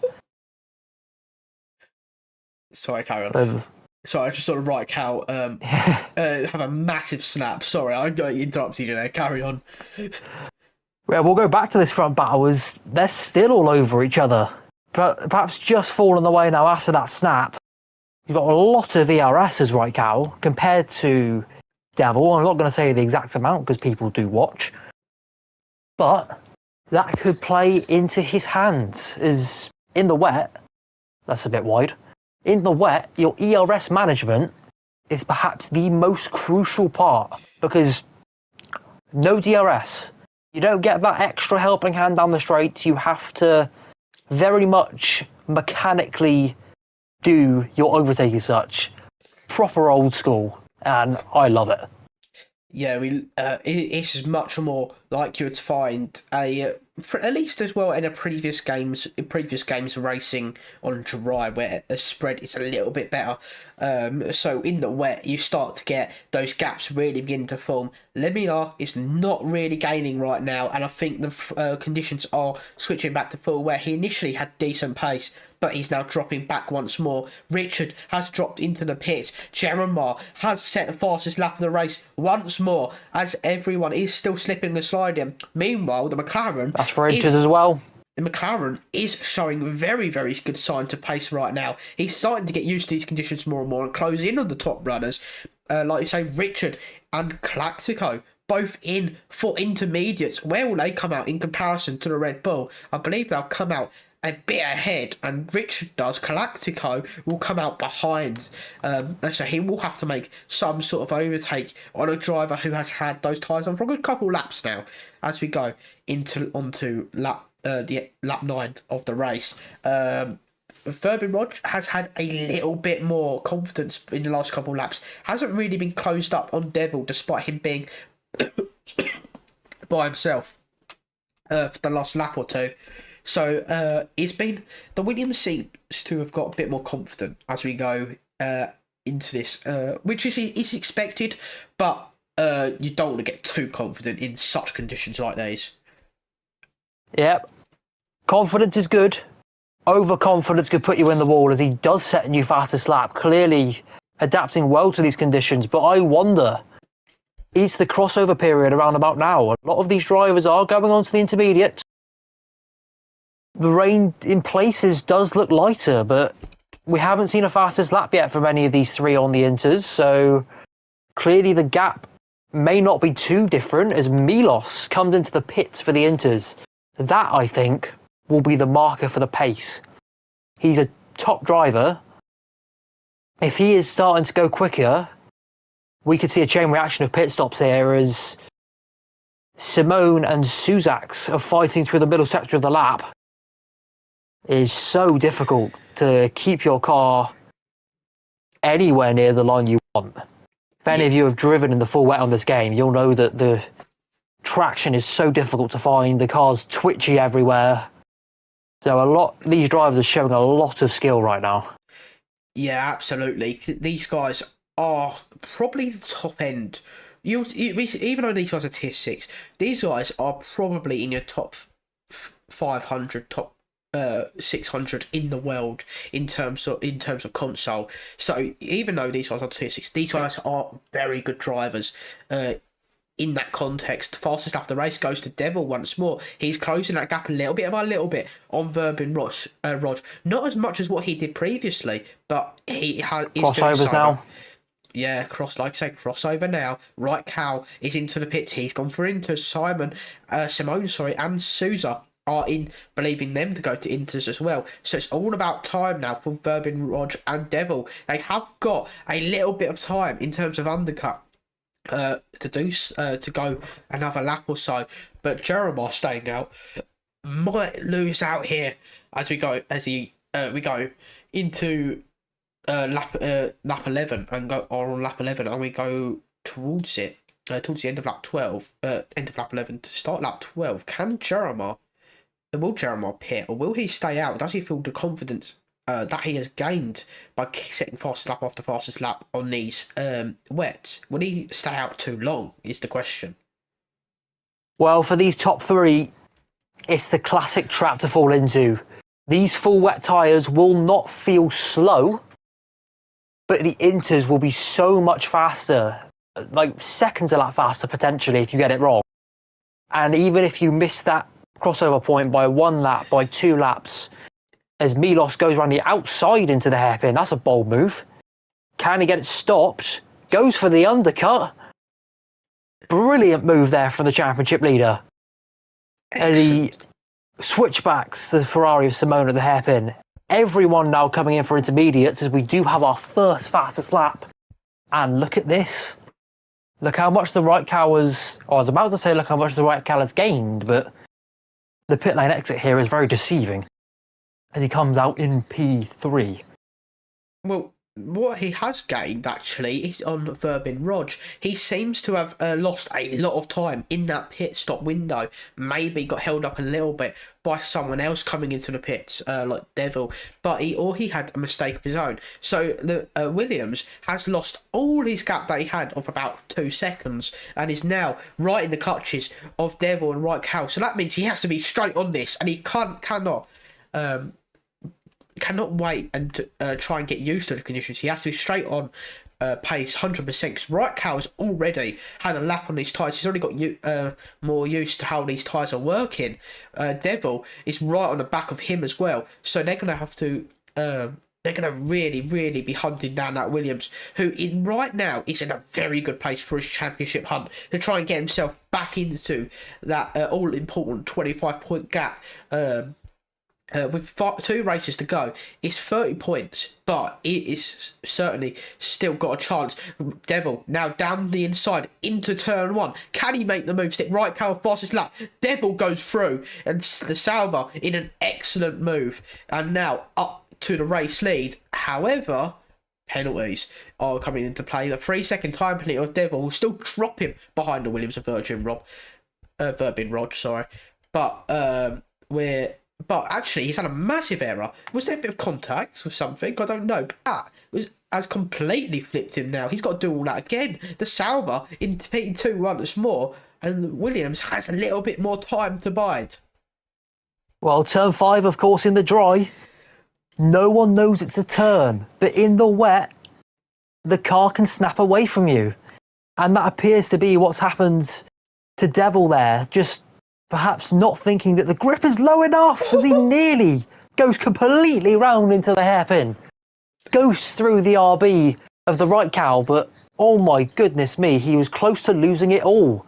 Speaker 1: Sorry, carry on. Sorry, I just saw the Right Cow have a massive snap. Sorry, I got interrupted you there. Carry on.
Speaker 2: Well, we'll go back to this front battle as they're still all over each other. But perhaps just fallen away now after that snap. You've got a lot of ERS as Right Cow compared to Devil. I'm not going to say the exact amount because people do watch. But that could play into his hands as in the wet, that's a bit wide. In the wet, your ERS management is perhaps the most crucial part because no DRS. You don't get that extra helping hand down the straight. You have to very much mechanically do your overtake as such. Proper old school, and I love it.
Speaker 1: Yeah, it's much more like you would find at least as well in previous games racing on dry where a spread is a little bit better. So in the wet you start to get those gaps really begin to form. Leminar is not really gaining right now, and I think the conditions are switching back to full where he initially had decent pace, but he's now dropping back once more. Richard has dropped into the pit. Jeremiah has set the fastest lap of the race once more, as everyone is still slipping the sliding. Meanwhile, the McLaren...
Speaker 2: That's for Richard as well.
Speaker 1: The McLaren is showing very, very good signs of pace right now. He's starting to get used to these conditions more and more and close in on the top runners. Like you say, Richard and Claxico both in for intermediates. Where will they come out in comparison to the Red Bull? I believe they'll come out a bit ahead, and Richard does. Galactico will come out behind. So he will have to make some sort of overtake on a driver who has had those tyres on for a good couple laps now as we go onto the lap 9 of the race. Verbin Rog has had a little bit more confidence in the last couple of laps. Hasn't really been closed up on Devil despite him being by himself for the last lap or two. So it's been, the Williams seems to have got a bit more confident as we go into this, which is expected, but you don't want to get too confident in such conditions like these.
Speaker 2: Yep. Confidence is good. Overconfidence could put you in the wall, as he does set a new fastest lap, clearly adapting well to these conditions. But I wonder, is the crossover period around about now? A lot of these drivers are going on to the intermediates. The rain in places does look lighter, but we haven't seen a fastest lap yet from any of these three on the inters, so clearly the gap may not be too different as Milos comes into the pits for the inters. That, I think, will be the marker for the pace. He's a top driver. If he is starting to go quicker, we could see a chain reaction of pit stops here as Simone and Suzax are fighting through the middle sector of the lap. It is so difficult to keep your car anywhere near the line you want. If any of you have driven in the full wet on this game, you'll know that the traction is so difficult to find. The car's twitchy everywhere. So these drivers are showing a lot of skill right now.
Speaker 1: Yeah, absolutely. These guys are probably the top end. Even though these guys are tier 6, these guys are probably in your top 500, top 600 in the world in terms of console. So even though these guys are tier 6, these guys are very good drivers. In that context, fastest lap of the race goes to Devil once more. He's closing that gap a little bit on Verbin Rog. Not as much as what he did previously, but he is
Speaker 2: crossovers
Speaker 1: doing so.
Speaker 2: Now.
Speaker 1: Yeah, crossover now. Right, Cal is into the pits. He's gone for Inters. Simone, and Souza are in, believing them to go to Inters as well. So it's all about time now for Verbin Rog and Devil. They have got a little bit of time in terms of undercut to go another lap or so, but Jeremiah staying out might lose out here as we go into lap 11 and go on lap 11, and we go towards the end of lap 12, end of lap 11 to start lap 12. Will Jeremiah pit, or will he stay out? Does he feel the confidence that he has gained by setting fastest lap after fastest lap on these wets? Will he stay out too long is the question.
Speaker 2: Well, for these top three, it's the classic trap to fall into. These full wet tyres will not feel slow, but the inters will be so much faster, like seconds a lap faster potentially if you get it wrong. And even if you miss that crossover point by 1 lap, by 2 laps, as Milos goes around the outside into the hairpin, that's a bold move. Can he get it stopped? Goes for the undercut. Brilliant move there from the championship leader. As he switchbacks the Ferrari of Simone at the hairpin. Everyone now coming in for intermediates as we do have our first fastest lap. And look at this. Look how much the right cow has... I was about to say look how much the right cow has gained, but the pit lane exit here is very deceiving as he comes out in P3.
Speaker 1: Well, what he has gained actually is on Verbin Rog. He seems to have lost a lot of time in that pit stop window. Maybe got held up a little bit by someone else coming into the pits, like Devil. But he had a mistake of his own. So the Williams has lost all his gap that he had of about 2 seconds, and is now right in the clutches of Devil and Right Cal. So that means he has to be straight on this, and he cannot wait and try and get used to the conditions. He has to be straight on pace 100%, because Right Cow has already had a lap on these tyres. He's already got more used to how these tyres are working. Devil is right on the back of him as well, so they're going to have to they're going to really, really be hunting down that Williams, who right now is in a very good place for his championship hunt to try and get himself back into that all-important 25-point gap. With 2 races to go, it's 30 points, but it is certainly still got a chance. Devil now down the inside into turn 1. Can he make the move? Stick right cow fastest lap. Devil goes through, and the Sauber in an excellent move, and now up to the race lead. However, penalties are coming into play. The 3-second time penalty of Devil will still drop him behind the Williams of Verbin Rod, sorry. But actually, he's had a massive error. Was there a bit of contact with something? I don't know. But that has completely flipped him now. He's got to do all that again. The Sauber in P2 once more, and Williams has a little bit more time to bide.
Speaker 2: Well, turn 5, of course, in the dry. No one knows it's a turn, but in the wet, the car can snap away from you. And that appears to be what's happened to Devil there. Just perhaps not thinking that the grip is low enough as he nearly goes completely round into the hairpin. Goes through the RB of the right cow, but oh my goodness me, he was close to losing it all.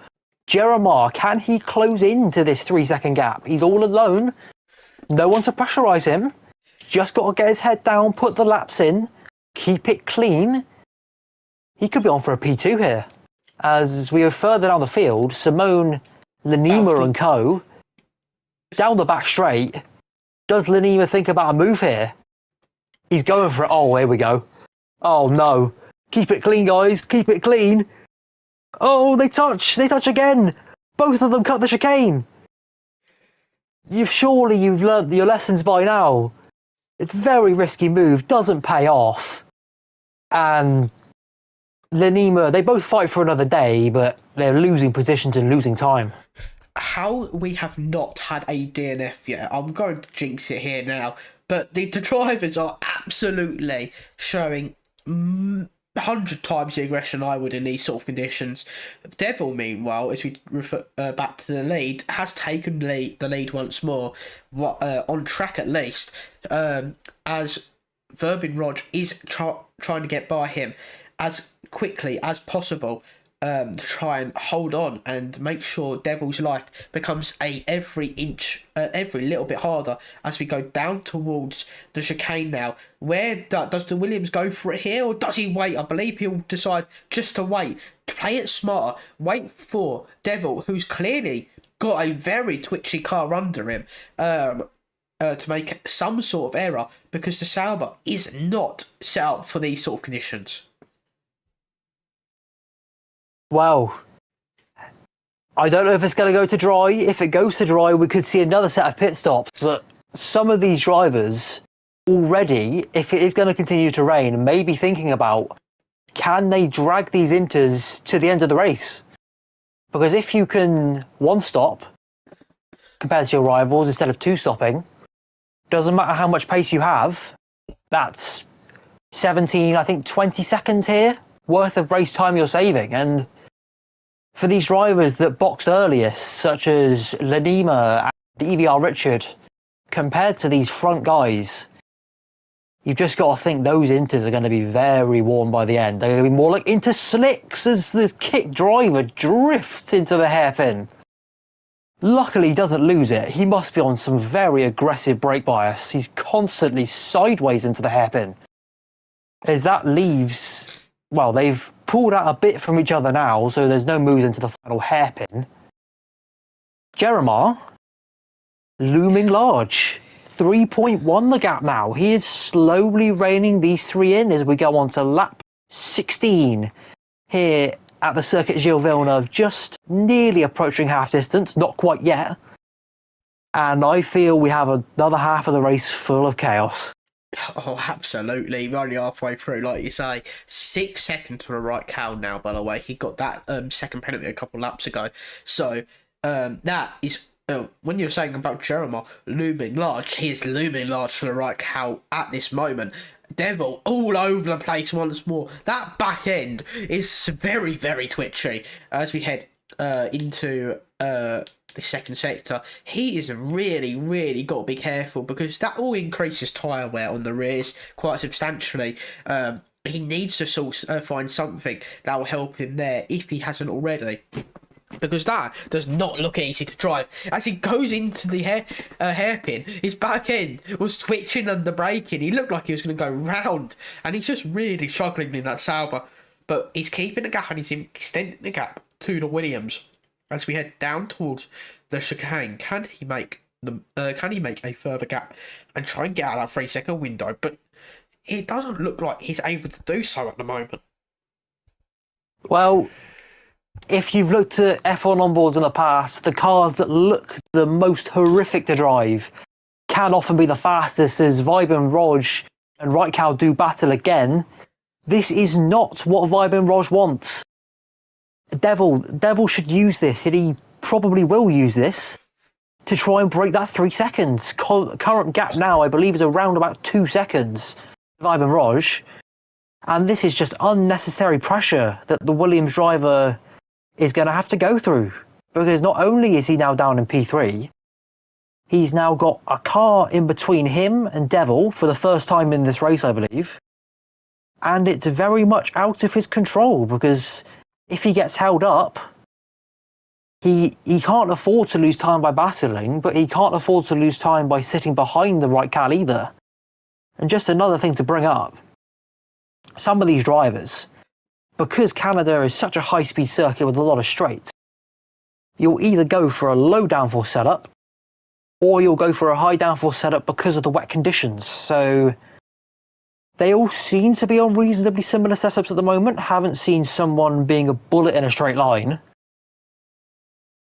Speaker 2: Jeremiah, can he close into this 3-second gap? He's all alone. No one to pressurise him. Just got to get his head down, put the laps in, keep it clean. He could be on for a P2 here. As we go further down the field, Simone, Lenima and co. Down the back straight. Does Lenima think about a move here? He's going for it. Oh, here we go. Oh no. Keep it clean, guys. Keep it clean. Oh, they touch. They touch again. Both of them cut the chicane. You've learnt your lessons by now. It's a very risky move. Doesn't pay off. And Lenima, they both fight for another day, but they're losing positions and losing time.
Speaker 1: How we have not had a DNF yet, I'm going to jinx it here now, but the drivers are absolutely showing 100 times the aggression I would in these sort of conditions. Devil, meanwhile, as we refer back to the lead, has taken the lead once more, on track at least, as Verbin Rog is trying to get by him as quickly as possible, to try and hold on and make sure Devil's life becomes every little bit harder as we go down towards the chicane now. Where does the Williams go for it here, or does he wait? I believe he'll decide just to wait, play it smarter, wait for Devil, who's clearly got a very twitchy car under him, to make some sort of error, because the Sauber is not set up for these sort of conditions.
Speaker 2: Well, I don't know if it's going to go to dry. If it goes to dry, we could see another set of pit stops. But some of these drivers already, if it is going to continue to rain, may be thinking about, can they drag these inters to the end of the race? Because if you can one stop compared to your rivals instead of 2 stopping, doesn't matter how much pace you have, that's 17, I think 20 seconds here worth of race time you're saving. And for these drivers that boxed earliest, such as Lenima and EVR Richard, compared to these front guys, you've just got to think those inters are going to be very worn by the end. They're going to be more like into slicks as the kick driver drifts into the hairpin. Luckily, he doesn't lose it. He must be on some very aggressive brake bias. He's constantly sideways into the hairpin. As that leaves, well, they've pulled out a bit from each other now, so there's no moves into the final hairpin. Jeremiah, looming large. 3.1 the gap now. He is slowly reining these 3 in as we go on to lap 16 here at the Circuit Gilles Villeneuve, just nearly approaching half distance, not quite yet. And I feel we have another half of the race full of chaos.
Speaker 1: Oh, absolutely. We're only halfway through, like you say. 6 seconds for the right cow now, by the way. He got that second penalty a couple laps ago. So that is, when you're saying about Jeremiah looming large, he is looming large for the right cow at this moment. Devil all over the place once more. That back end is very, very twitchy as we head into the second sector, he is really got to be careful, because that will increase tyre wear on the rears quite substantially. He needs to find something that will help him there if he hasn't already, because that does not look easy to drive. As he goes into the hairpin, his back end was twitching under braking. He looked like he was going to go round, and he's just really struggling in that Sauber. But he's keeping the gap, and he's extending the gap to the Williams as we head down towards the chicane. Can he make a further gap and try and get out of that 3-second window? But it doesn't look like he's able to do so at the moment.
Speaker 2: Well, if you've looked at F1 onboards in the past, the cars that look the most horrific to drive can often be the fastest, as Vibe and Rog and Raikkonen do battle again. This is not what Vibe and Rog wants. Devil should use this, and he probably will use this to try and break that 3 seconds. Current gap now, I believe, is around about 2 seconds, Vibe and Rog. And this is just unnecessary pressure that the Williams driver is going to have to go through, because not only is he now down in P3, he's now got a car in between him and Devil for the first time in this race, I believe, and it's very much out of his control, because if he gets held up, he can't afford to lose time by battling, but he can't afford to lose time by sitting behind the right cal either. And just another thing to bring up, some of these drivers, because Canada is such a high-speed circuit with a lot of straights, you'll either go for a low downforce setup, or you'll go for a high downforce setup because of the wet conditions. So they all seem to be on reasonably similar setups at the moment. Haven't seen someone being a bullet in a straight line,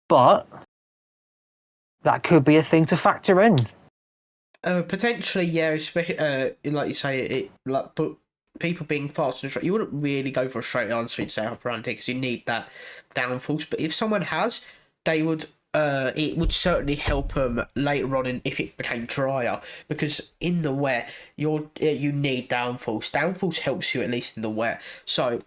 Speaker 2: but that could be a thing to factor in.
Speaker 1: Potentially, yeah. Especially, like you say, but people being fast and straight, you wouldn't really go for a straight line speed setup around here, because you need that downforce. But if someone has, they would. It would certainly help them later on if it became drier, because in the wet you need downforce. Downforce helps you at least in the wet. So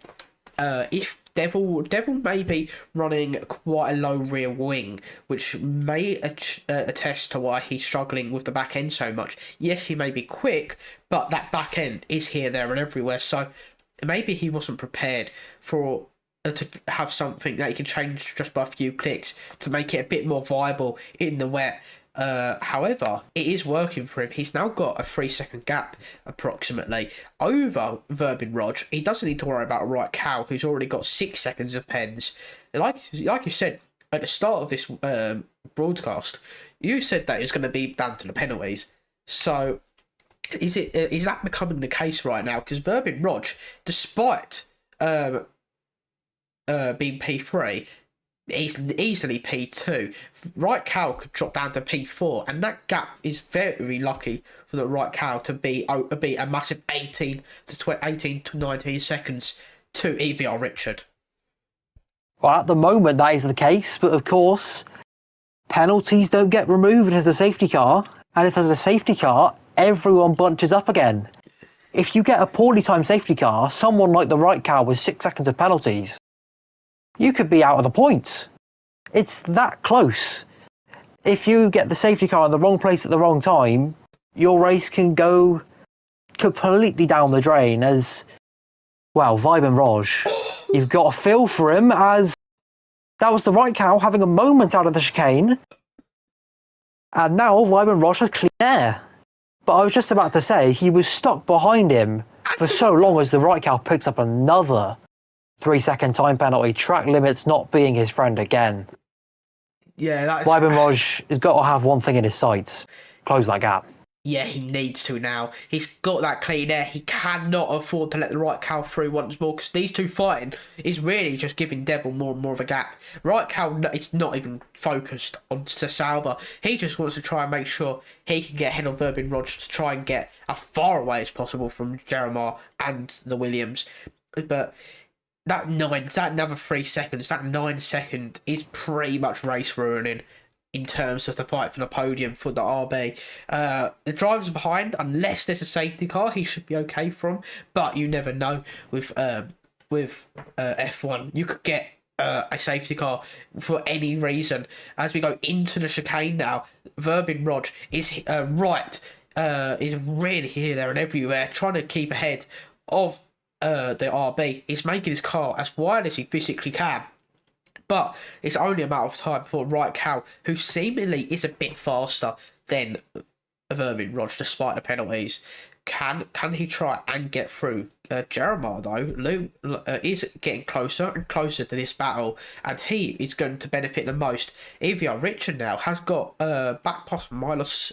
Speaker 1: if Devil may be running quite a low rear wing, which may attest to why he's struggling with the back end so much. Yes, he may be quick, but that back end is here, there, and everywhere. So maybe he wasn't prepared for to have something that he can change just by a few clicks to make it a bit more viable in the wet. However, it is working for him. He's now got a 3-second gap approximately over Verbin Rog. He doesn't need to worry about Raikkonen, who's already got 6 seconds of pens. Like you said at the start of this broadcast, you said that it's going to be down to the penalties. So is that becoming the case right now? Because Verbin Rog, despite being P3, easily P2. Raikkonen could drop down to P4, and that gap is very lucky for the Raikkonen to be a massive 18 to 19 seconds to EVR Richard.
Speaker 2: Well, at the moment that is the case, but of course, penalties don't get removed as a safety car, and if there's a safety car, everyone bunches up again. If you get a poorly timed safety car, someone like the Raikkonen with 6 seconds of penalties, you could be out of the points. It's that close. If you get the safety car in the wrong place at the wrong time, your race can go completely down the drain. As well, Vibe and Rog, you've got a feel for him, as that was the Raikkonen having a moment out of the chicane, and now Vibe and Rog has clean air. But I was just about to say, he was stuck behind him for so long as the Raikkonen picks up another 3-second time penalty. Track limits not being his friend again.
Speaker 1: Yeah, that's...
Speaker 2: Vibe and Rog has got to have one thing in his sights: close that gap.
Speaker 1: Yeah, he needs to now. He's got that clean air. He cannot afford to let the Raikkonen through once more, because these two fighting is really just giving Devil more and more of a gap. Raikkonen is not even focused on Sauber. He just wants to try and make sure he can get ahead of Verbin Rog to try and get as far away as possible from Jeremiah and the Williams. But that another 3 seconds, that 9 second is pretty much race ruining in terms of the fight for the podium for the RB. The drivers behind, unless there's a safety car, he should be okay from. But you never know with F1. You could get a safety car for any reason. As we go into the chicane now, Verbin Rog is is really here, there, and everywhere, trying to keep ahead of the RB. He's making his car as wide as he physically can. But it's only a matter of time before Right Cow, who seemingly is a bit faster than Vermin Rog, despite the penalties, can he try and get through? Jeremiah, though, Lou is getting closer and closer to this battle, and he is going to benefit the most. EVR Richard now has got back past Milos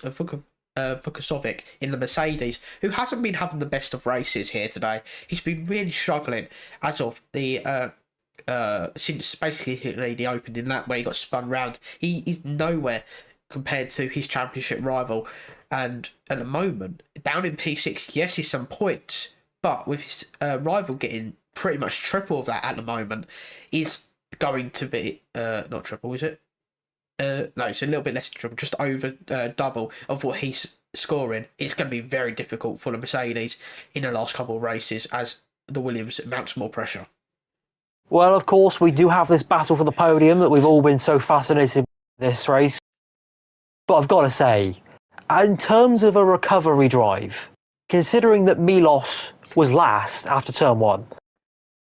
Speaker 1: Vukasovic in the Mercedes, who hasn't been having the best of races here today. He's been really struggling as of the since basically the opening lap where he got spun round. He is nowhere compared to his championship rival, and at the moment down in P6, yes, he's some points, but with his rival getting pretty much triple of that at the moment, is going to be not triple, is it? No, it's a little bit less than triple, just over double of what he's scoring. It's going to be very difficult for the Mercedes in the last couple of races as the Williams mounts more pressure.
Speaker 2: Well, of course, we do have this battle for the podium that we've all been so fascinated with this race. But I've got to say, in terms of a recovery drive, considering that Milos was last after turn 1,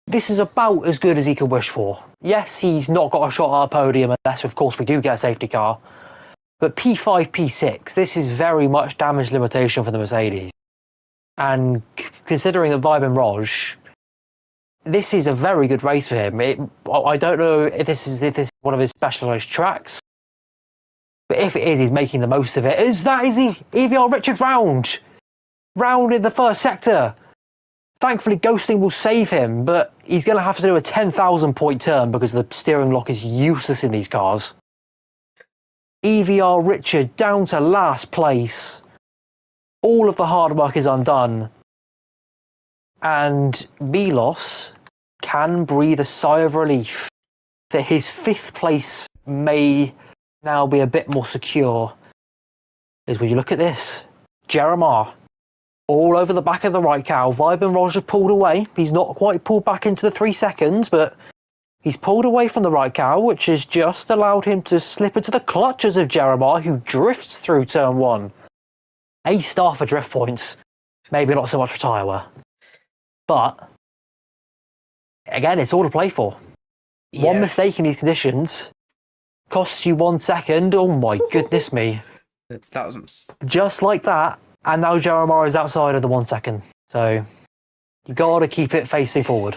Speaker 2: this is about as good as he could wish for. Yes, he's not got a shot at a podium unless, of course, we do get a safety car. But P5, P6, this is very much damage limitation for the Mercedes. And considering that Vibin Roj, this is a very good race for him. I don't know if this is one of his specialised tracks, but if it is, he's making the most of it. EVR Richard round in the first sector. Thankfully, ghosting will save him, but he's going to have to do a 10,000 point turn because the steering lock is useless in these cars. EVR Richard down to last place. All of the hard work is undone. And Milos can breathe a sigh of relief that his 5th place may now be a bit more secure. Is when you look at this, Jeremiah all over the back of the right cow. Vibin Roger pulled away. He's not quite pulled back into the 3 seconds, but he's pulled away from the right cow, which has just allowed him to slip into the clutches of Jeremiah, who drifts through turn 1. A star for drift points. Maybe not so much for tyre wear. But again, it's all to play for. Yeah. One mistake in these conditions costs you 1 second. Oh my goodness me.
Speaker 1: Thousands.
Speaker 2: Just like that. And now Jeremiah is outside of the 1 second. So you got to keep it facing forward.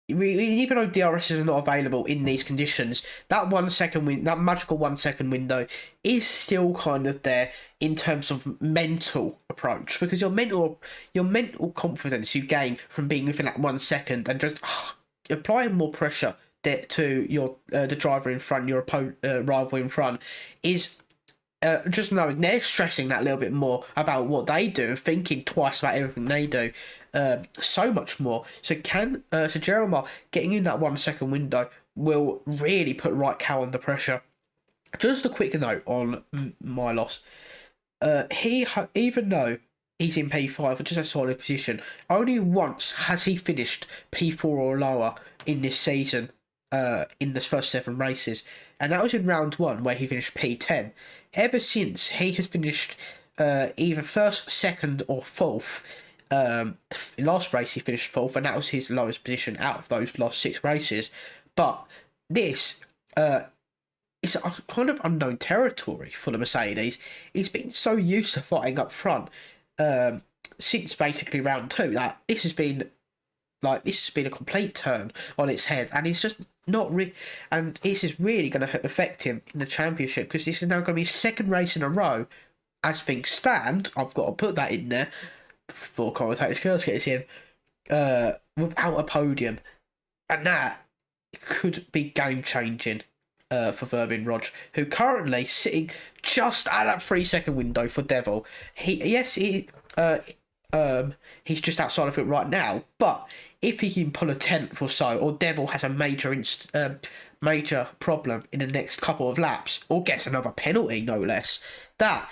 Speaker 1: Even though DRS is not available in these conditions, that 1 second that magical 1 second window is still kind of there in terms of mental approach, because your mental confidence you gain from being within that 1 second and just applying more pressure to your the driver in front, your rival in front, is just knowing they're stressing that little bit more about what they do and thinking twice about everything they do. So much more. So Jeremiah getting in that 1 second window will really put Right Cow under pressure. Just a quick note on Milos. Even though he's in P5, which is a solid position, only once has he finished P4 or lower in this season, in the first 7 races, and that was in round 1 where he finished P10. Ever since, he has finished either first, second, or fourth. Last race he finished fourth, and that was his lowest position out of those last 6 races. But this is a kind of unknown territory for the Mercedes. He's been so used to fighting up front since basically round 2 that this has been a complete turn on its head, and he's just not and this is really going to affect him in the championship, because this is now going to be his 2nd race in a row. As things stand, I've got to put that in there before commentator's curse gets in, without a podium, and that could be game changing for Verbin Rog, who currently sitting just at that 3 second window for Devil. He's just outside of it right now, but if he can pull a 10th or so, or Devil has a major problem in the next couple of laps, or gets another penalty no less, that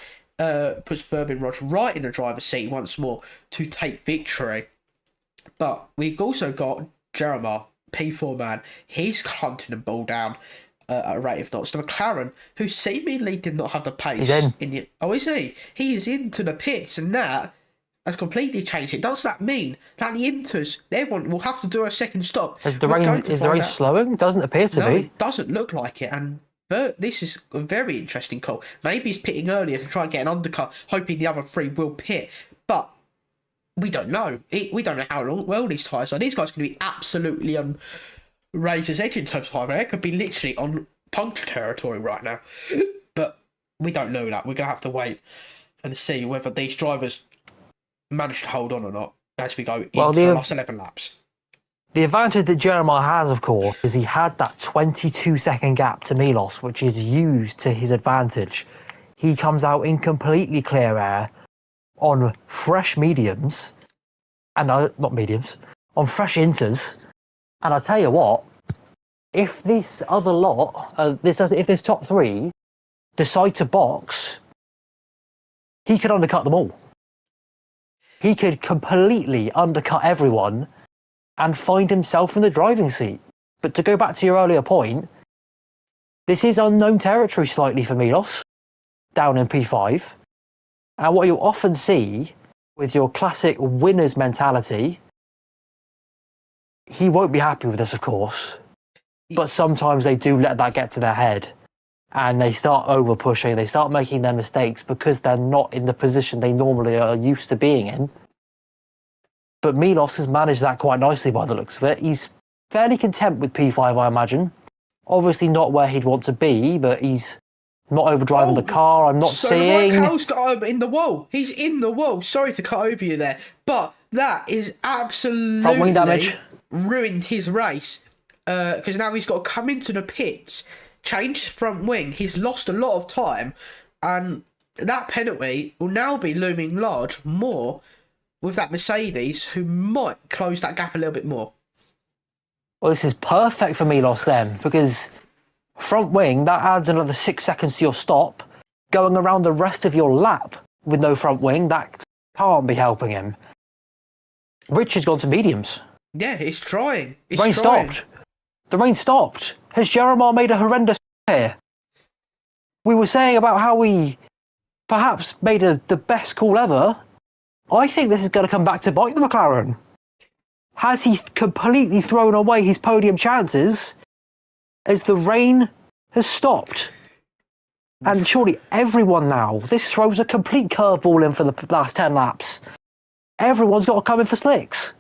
Speaker 1: puts Verbin Rog right in the driver's seat once more to take victory. But we've also got Jeremiah P4 man, he's hunting the ball down at a rate of knots. The McLaren, who seemingly did not have the pace
Speaker 2: He's in.
Speaker 1: Oh, is he? He is into the pits, and that has completely changed it. Does that mean that the Inters, everyone will have to do a second stop?
Speaker 2: Is the rain slowing? Doesn't appear to
Speaker 1: No,
Speaker 2: be.
Speaker 1: it doesn't look like it, and this is a very interesting call. Maybe he's pitting earlier to try and get an undercut, hoping the other three will pit, but we don't know. We don't know how well these tyres are. These guys are going to be absolutely on razor's edge in terms of time. It could be literally on puncture territory right now, but we don't know that. We're going to have to wait and see whether these drivers manage to hold on or not as we go into the last 11 laps.
Speaker 2: The advantage that Jeremiah has, of course, is he had that 22-second gap to Milos, which is used to his advantage. He comes out in completely clear air on fresh mediums, and not mediums, on fresh inters. And I tell you what, if this other lot, if this top three decide to box, he could undercut them all. He could completely undercut everyone and find himself in the driving seat. But to go back to your earlier point, this is unknown territory slightly for Milos, down in P5. And what you often see with your classic winner's mentality, he won't be happy with this, of course, but sometimes they do let that get to their head and they start over pushing, they start making their mistakes because they're not in the position they normally are used to being in. But Milos has managed that quite nicely by the looks of it. He's fairly content with P5, I imagine. Obviously not where he'd want to be, but he's not overdriving the car. I'm not seeing...
Speaker 1: So Carl's got over in the wall. He's in the wall. Sorry to cut over you there, but that is absolutely
Speaker 2: front wing damage.
Speaker 1: Ruined his race because now he's got to come into the pits, change front wing. He's lost a lot of time, and that penalty will now be looming large more with that Mercedes, who might close that gap a little bit more.
Speaker 2: Well, this is perfect for Milos then, because front wing, that adds another 6 seconds to your stop. Going around the rest of your lap with no front wing, that can't be helping him. Richard's gone to mediums.
Speaker 1: Yeah, he's trying.
Speaker 2: Stopped. The rain stopped. Has Jeremiah made a horrendous here? We were saying about how we perhaps made the best call ever. I think this is going to come back to bite the McLaren. Has he completely thrown away his podium chances as the rain has stopped? And surely everyone now, this throws a complete curveball in for the last 10 laps. Everyone's got to come in for slicks.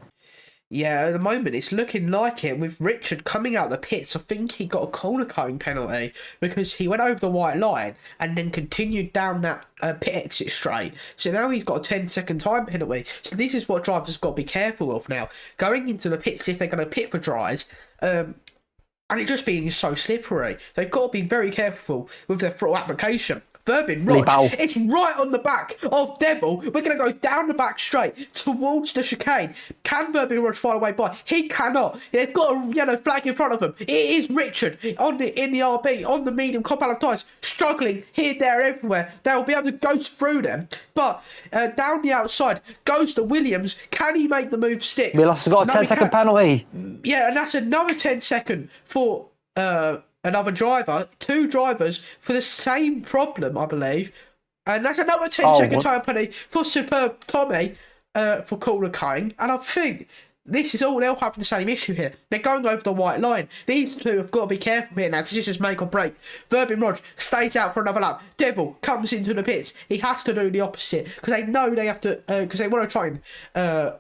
Speaker 1: Yeah, at the moment it's looking like it. With Richard coming out the pits, I think he got a corner cutting penalty because he went over the white line and then continued down that pit exit straight. So now he's got a 10-second time penalty. So this is what drivers have got to be careful of now. Going into the pits if they're going to pit for dries, and it just being so slippery. They've got to be very careful with their throttle application. Verbin, Rog, it's right on the back of Devil. We're going to go down the back straight towards the chicane. Can Verbin Rog find a way by? He cannot. They've got a yellow flag in front of them. It is Richard in the RB, on the medium compound of tyres, struggling here, there, everywhere. They'll be able to ghost through them. But down the outside goes to Williams. Can he make the move stick?
Speaker 2: Milos has got a 10-second penalty.
Speaker 1: Yeah, and that's another 10-second for... another driver, two drivers for the same problem, I believe. And that's another 10-second time penalty for Superb Tommy for corner cutting. And I think this is all, they'll have the same issue here. They're going over the white line. These two have got to be careful here now because this is make or break. Verbin Rog stays out for another lap. Devil comes into the pits. He has to do the opposite because they know they have to, because they want to try and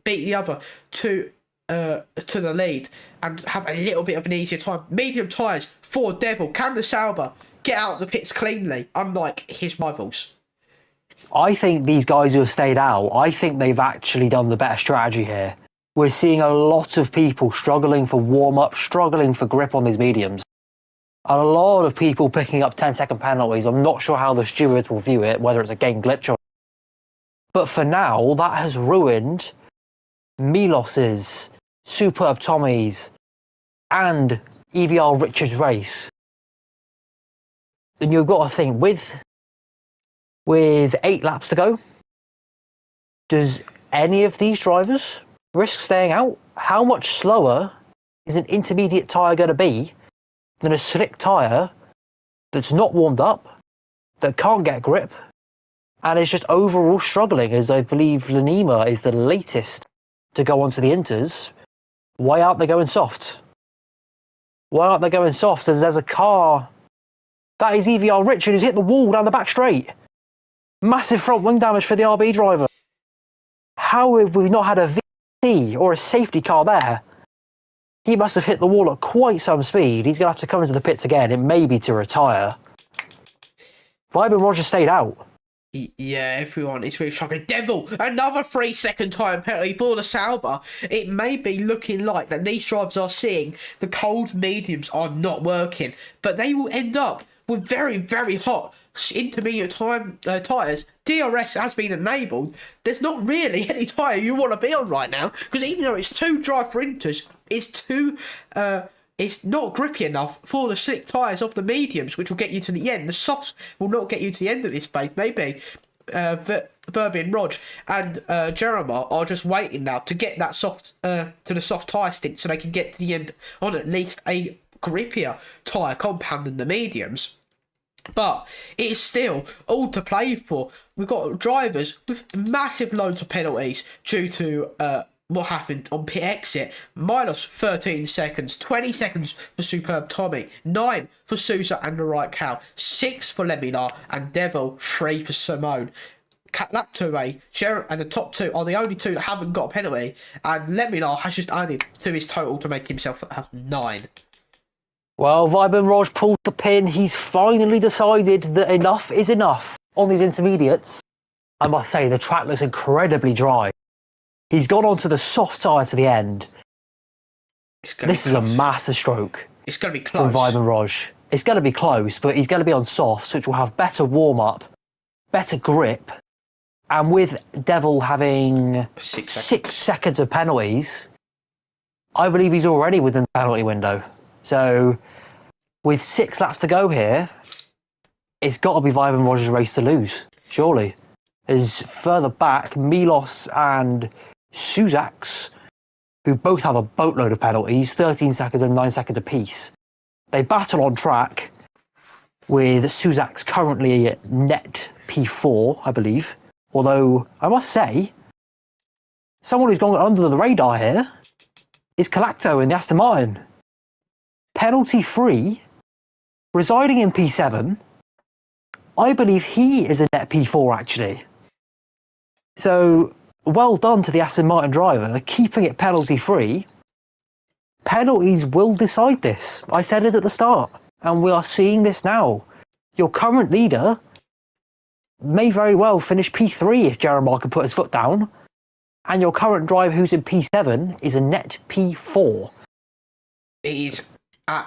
Speaker 1: beat the other to the lead and have a little bit of an easier time. Medium tyres for Devil. Can the Sauber get out of the pits cleanly, unlike his rivals?
Speaker 2: I think these guys who have stayed out, I think they've actually done the better strategy here. We're seeing a lot of people struggling for warm-up, struggling for grip on these mediums. And a lot of people picking up 10-second penalties. I'm not sure how the stewards will view it, whether it's a game glitch or... But for now, that has ruined Milos's, Superb Tommy's, and EVR Richard's race. And you've got to think, with 8 laps to go, does any of these drivers risk staying out? How much slower is an intermediate tyre going to be than a slick tyre that's not warmed up, that can't get grip, and is just overall struggling, as I believe Lanima is the latest to go onto the Inters. Why aren't they going soft? Why aren't they going soft? As there's a car. That is EVR Richard who's hit the wall down the back straight. Massive front wing damage for the RB driver. How have we not had a VT or a safety car there? He must have hit the wall at quite some speed. He's going to have to come into the pits again. It may be to retire. Vibe and Roger stayed out.
Speaker 1: Yeah, everyone is really shocking. Devil, another 3-second time penalty for the Sauber. It may be looking like that these drivers are seeing the cold mediums are not working, but they will end up with very, very hot intermediate tyres. DRS has been enabled. There's not really any tyre you want to be on right now, because even though it's too dry for Inters, it's not grippy enough for the slick tyres of the mediums, which will get you to the end. The softs will not get you to the end of this phase. Maybe Verby and Rog and Jeremiah are just waiting now to get that soft to the soft tyre stint, so they can get to the end on at least a grippier tyre compound than the mediums. But it is still all to play for. We've got drivers with massive loads of penalties due to what happened on pit exit. Minus 13 seconds, 20 seconds for Superb Tommy, 9 for Sousa and the right cow, 6 for Leminar, and Devil 3 for Simone. Lap 2A, Sharon and the top two are the only two that haven't got a penalty, and Leminar has just added to his total to make himself have 9.
Speaker 2: Well, Vibe Raj pulled the pin. He's finally decided that enough is enough on these intermediates. I must say, the track looks incredibly dry. He's gone on to the soft tyre to the end. This is a master stroke.
Speaker 1: It's going to be close.
Speaker 2: From Vibe Raj. It's going to be close, but he's going to be on softs, which will have better warm-up, better grip, and with Devil having 6 seconds of penalties, I believe he's already within the penalty window. So, with 6 laps to go here, it's got to be Vibe and Roger's race to lose, surely. As further back, Milos and Suzaks, who both have a boatload of penalties, 13 seconds and 9 seconds apiece. They battle on track, with Suzaks currently net P4, I believe. Although, I must say, someone who's gone under the radar here is Calacto in the Aston Martin. Penalty-free, residing in P7. I believe he is a net P4, actually. So, well done to the Aston Martin driver, keeping it penalty-free. Penalties will decide this. I said it at the start, and we are seeing this now. Your current leader may very well finish P3 if Jeremiah can put his foot down, and your current driver who's in P7 is a net P4.
Speaker 1: It is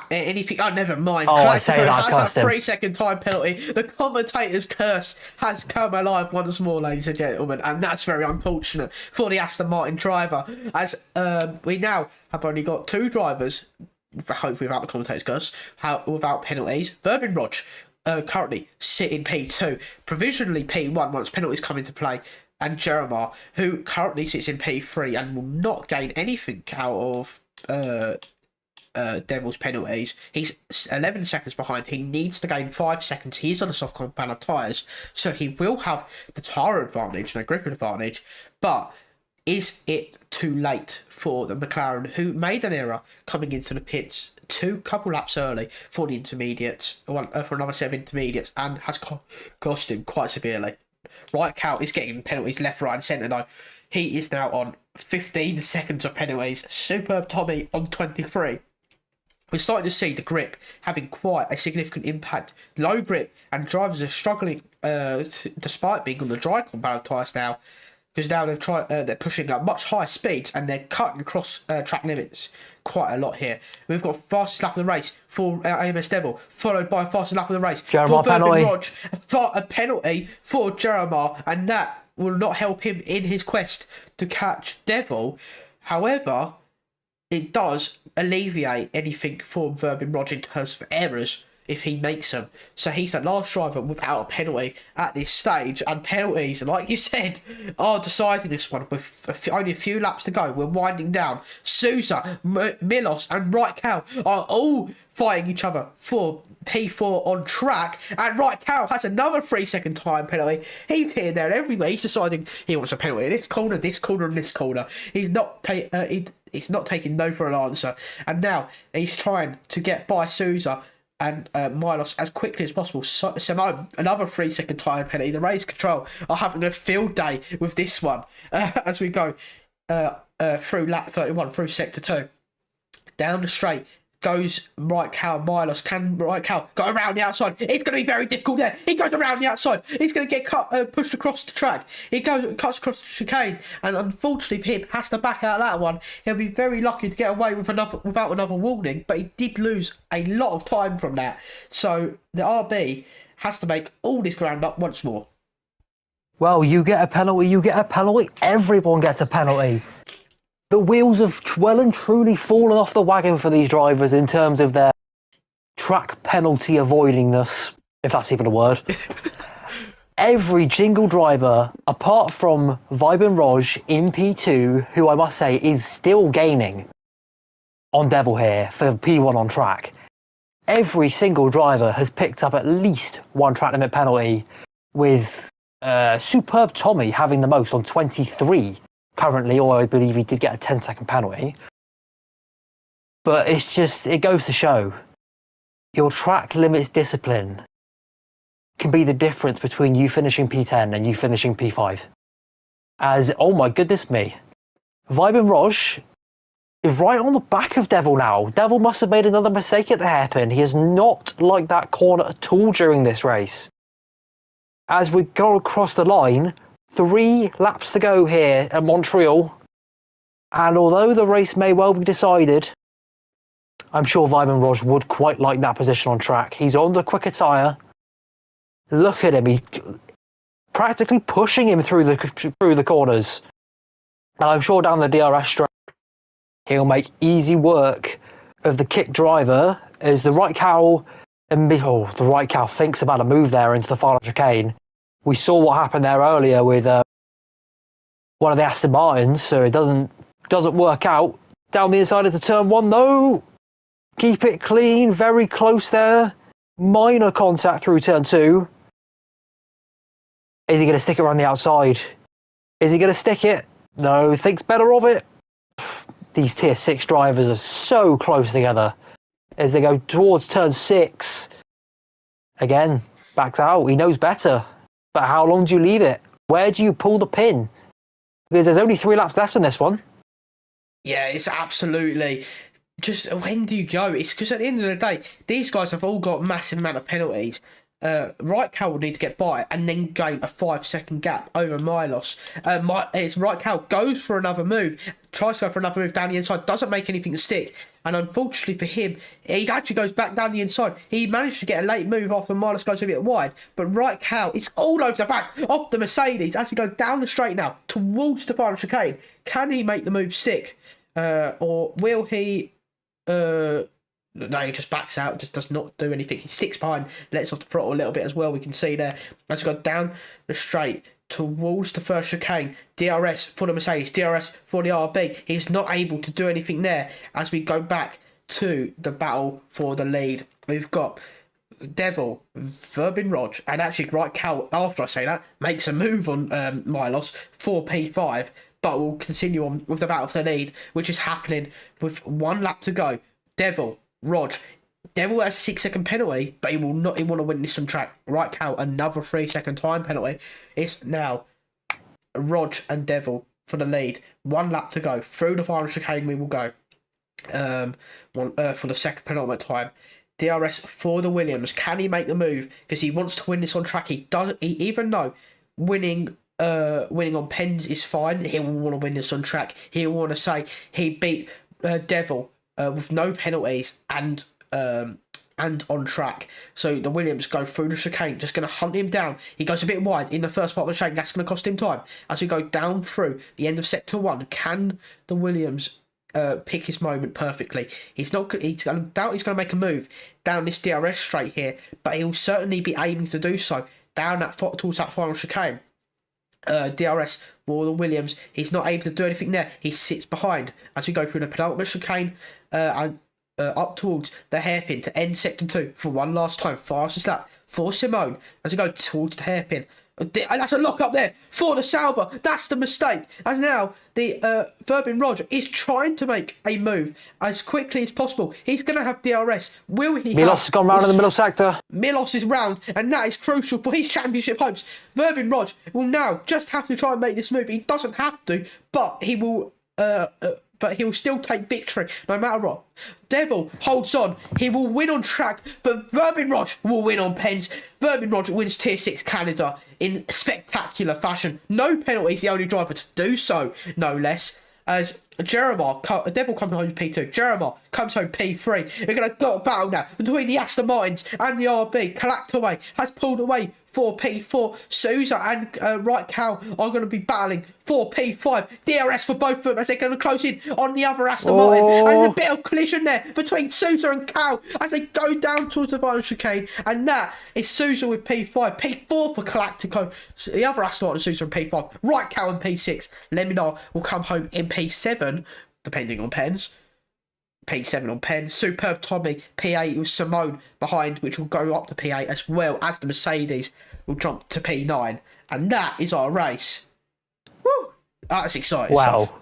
Speaker 1: anything. Oh, never mind.
Speaker 2: Oh, I say that,
Speaker 1: has a 3-second time penalty. The commentator's curse has come alive once more, ladies and gentlemen, and that's very unfortunate for the Aston Martin driver, as we now have only got 2 drivers, hopefully without the commentator's curse, without penalties. Verby and Rog currently sit in P2, provisionally P1 once penalties come into play, and Jeremiah, who currently sits in P3 and will not gain anything out of Devil's penalties. He's 11 seconds behind. He needs to gain 5 seconds. He's on a soft compound of tyres, so he will have the tyre advantage and a grip advantage. But is it too late for the McLaren, who made an error coming into the pits 2 couple laps early for the intermediates, for another set of intermediates, and has cost him quite severely? Right, Cal is getting penalties left, right, and centre now. He is now on 15 seconds of penalties. Superb Tommy on 23. We're starting to see the grip having quite a significant impact. Low grip, and drivers are struggling despite being on the dry compound tyres now, because now they're pushing up much higher speeds and they're cutting across track limits quite a lot here. We've got fastest lap of the race for AMS Devil, followed by fastest lap of the race
Speaker 2: Jeremiah
Speaker 1: for Verby
Speaker 2: penalty.
Speaker 1: Rog. A penalty for Jeremiah, and that will not help him in his quest to catch Devil. However, it does alleviate anything for Verby Rog in terms of errors if he makes them. So he's the last driver without a penalty at this stage, and penalties, like you said, are deciding this one with only a few laps to go. We're winding down. Sousa, Milos and Raikkonen are all fighting each other for P4 on track, and Raikkonen has another 3-second time penalty. He's here, there, and everywhere. He's deciding he wants a penalty in this corner, and this corner. He's not he's not taking no for an answer, and now he's trying to get by Sousa and Milos as quickly as possible. So another 3-second time penalty. The race control are having a field day with this one as we go through lap 31, through sector 2. Down the straight goes Raikkonen, Milos. Can Raikkonen go around the outside? It's going to be very difficult there. He goes around the outside. He's going to get pushed across the track. He cuts across the chicane, and unfortunately for him, has to back out that one. He'll be very lucky to get away with without another warning, but he did lose a lot of time from that. So the RB has to make all this ground up once more.
Speaker 2: Well, you get a penalty, everyone gets a penalty. The wheels have well and truly fallen off the wagon for these drivers in terms of their track penalty avoidingness, if that's even a word. Every single driver, apart from Vibin Roj in P2, who I must say is still gaining on Devil here for P1 on track, every single driver has picked up at least one track limit penalty, with Superb Tommy having the most on 23. Currently, or I believe he did get a 10-second penalty. But it goes to show your track limits discipline can be the difference between you finishing P10 and you finishing P5. As, oh my goodness me, Vibin Roj is right on the back of Devil now. Devil must have made another mistake at the hairpin. He has not liked that corner at all during this race. As we go across the line, 3 laps to go here at Montreal, and although the race may well be decided, I'm sure Vibin Roj would quite like that position on track. He's on the quicker tyre. Look at him, he's practically pushing him through the corners. And I'm sure down the DRS straight, he'll make easy work of the kick driver as the right cow thinks about a move there into the final chicane. We saw what happened there earlier with one of the Aston Martins, so it doesn't work out. Down the inside of the turn 1, though. Keep it clean, very close there. Minor contact through turn 2. Is he going to stick it around the outside? Is he going to stick it? No, thinks better of it. These tier 6 drivers are so close together. As they go towards turn 6, again, backs out. He knows better. But how long do you leave it? Where do you pull the pin? Because there's only 3 laps left in this one.
Speaker 1: Yeah, it's absolutely just when do you go? It's because at the end of the day, these guys have all got massive amount of penalties. Raikkonen will need to get by and then gain a 5-second gap over Milos. It's Raikkonen goes for another move, tries to go for another move down the inside, doesn't make anything stick, and unfortunately for him, he actually goes back down the inside. He managed to get a late move after Milos goes a bit wide, but Raikkonen is all over the back of the Mercedes as we go down the straight now towards the final chicane. Can he make the move stick, or will he? No, he just backs out, just does not do anything. He sticks behind, lets off the throttle a little bit as well, we can see there. As we go down the straight towards the first chicane, DRS for the Mercedes, DRS for the RB. He's not able to do anything there as we go back to the battle for the lead. We've got Devil, Vibin Roj, and actually Raikkonen, after I say that, makes a move on Milos for P5, but we'll continue on with the battle for the lead, which is happening with 1 lap to go. Devil has a 6-second penalty, but he want to win this on track. Raikkonen, another 3-second time penalty. It's now Roj and Devil for the lead. 1 lap to go. Through the final chicane we will go. For the second penultimate time. DRS for the Williams. Can he make the move? Because he wants to win this on track. Even though winning on pens is fine, he will want to win this on track. He will want to say he beat Devil with no penalties and on track. So the Williams go through the chicane, just going to hunt him down. He goes a bit wide in the first part of the chicane. That's going to cost him time. As we go down through the end of sector 1, can the Williams pick his moment perfectly. He's not. He's going to make a move down this DRS straight here, but he'll certainly be aiming to do so down towards that final chicane. DRS Warren Williams. He's not able to do anything there. He sits behind as we go through the penultimate chicane and up towards the hairpin to end sector 2 for one last time. Fastest lap for Simone as we go towards the hairpin. And that's a lock up there for the Sauber. That's the mistake. As now the Verbin Roger is trying to make a move as quickly as possible. He's going to have DRS. Will he?
Speaker 2: Milos has gone round in the middle sector.
Speaker 1: Milos is round, and that is crucial for his championship hopes. Verbin Roger will now just have to try and make this move. He doesn't have to, but he will. But he'll still take victory no matter what. Devil holds on. He will win on track, but Verbin Rog will win on pens. Verbin Rog wins Tier 6 Canada in spectacular fashion. No penalties, the only driver to do so, no less. As Jeremiah, Devil comes home P2. Jeremiah comes home P3. We're going to got a battle now between the Aston Martins and the RB. Kalactaway has pulled away for P4. Sousa and Right Cow are going to be battling for P5. DRS for both of them as they're going to close in on the other Aston Martin. And there's a bit of collision there between Sousa and Cow as they go down towards the final chicane. And that is Sousa with P5. P4 for Galactico. The other Aston Martin, Sousa and P5. Right Cow and P6. Leminar will come home in P7, depending on pens. P7 on pens. Superb Tommy, P8 with Simone behind, which will go up to P8 as well as the Mercedes will jump to P9. And that is our race. Woo! That's exciting stuff.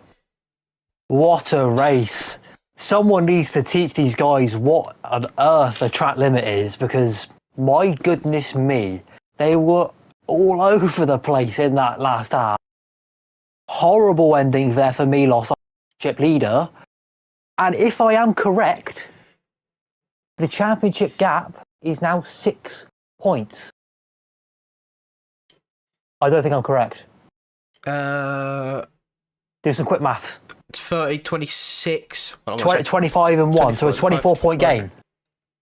Speaker 2: What a race. Someone needs to teach these guys what on earth a track limit is, because my goodness me, they were all over the place in that last half. Horrible ending there for Milos, championship leader. And if I am correct, the championship gap is now 6 points. I don't think I'm correct. Do some quick math.
Speaker 1: It's 30, 26.
Speaker 2: 25 and 1, so a 24-point game.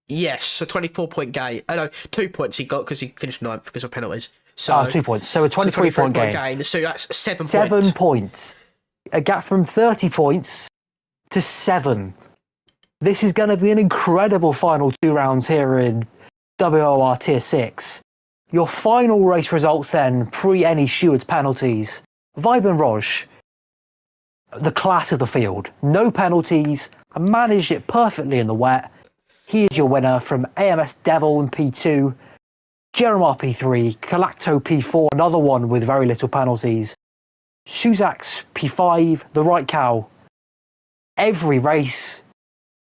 Speaker 1: Yes, a 24-point game. No, 2 points he got because he finished 9th because of penalties. So
Speaker 2: 2 points. So a 23-point game.
Speaker 1: So that's 7 points.
Speaker 2: 7 points. A gap from 30 points to 7. This is going to be an incredible final 2 rounds here in WOR Tier 6. Your final race results then, pre any stewards penalties. Vibin Roj, the class of the field. No penalties, and managed it perfectly in the wet. He is your winner from AMS Devil in P2, Jeremiah P3, Kalacto P4, another one with very little penalties. Shuzak's P5, the Right Cow. Every race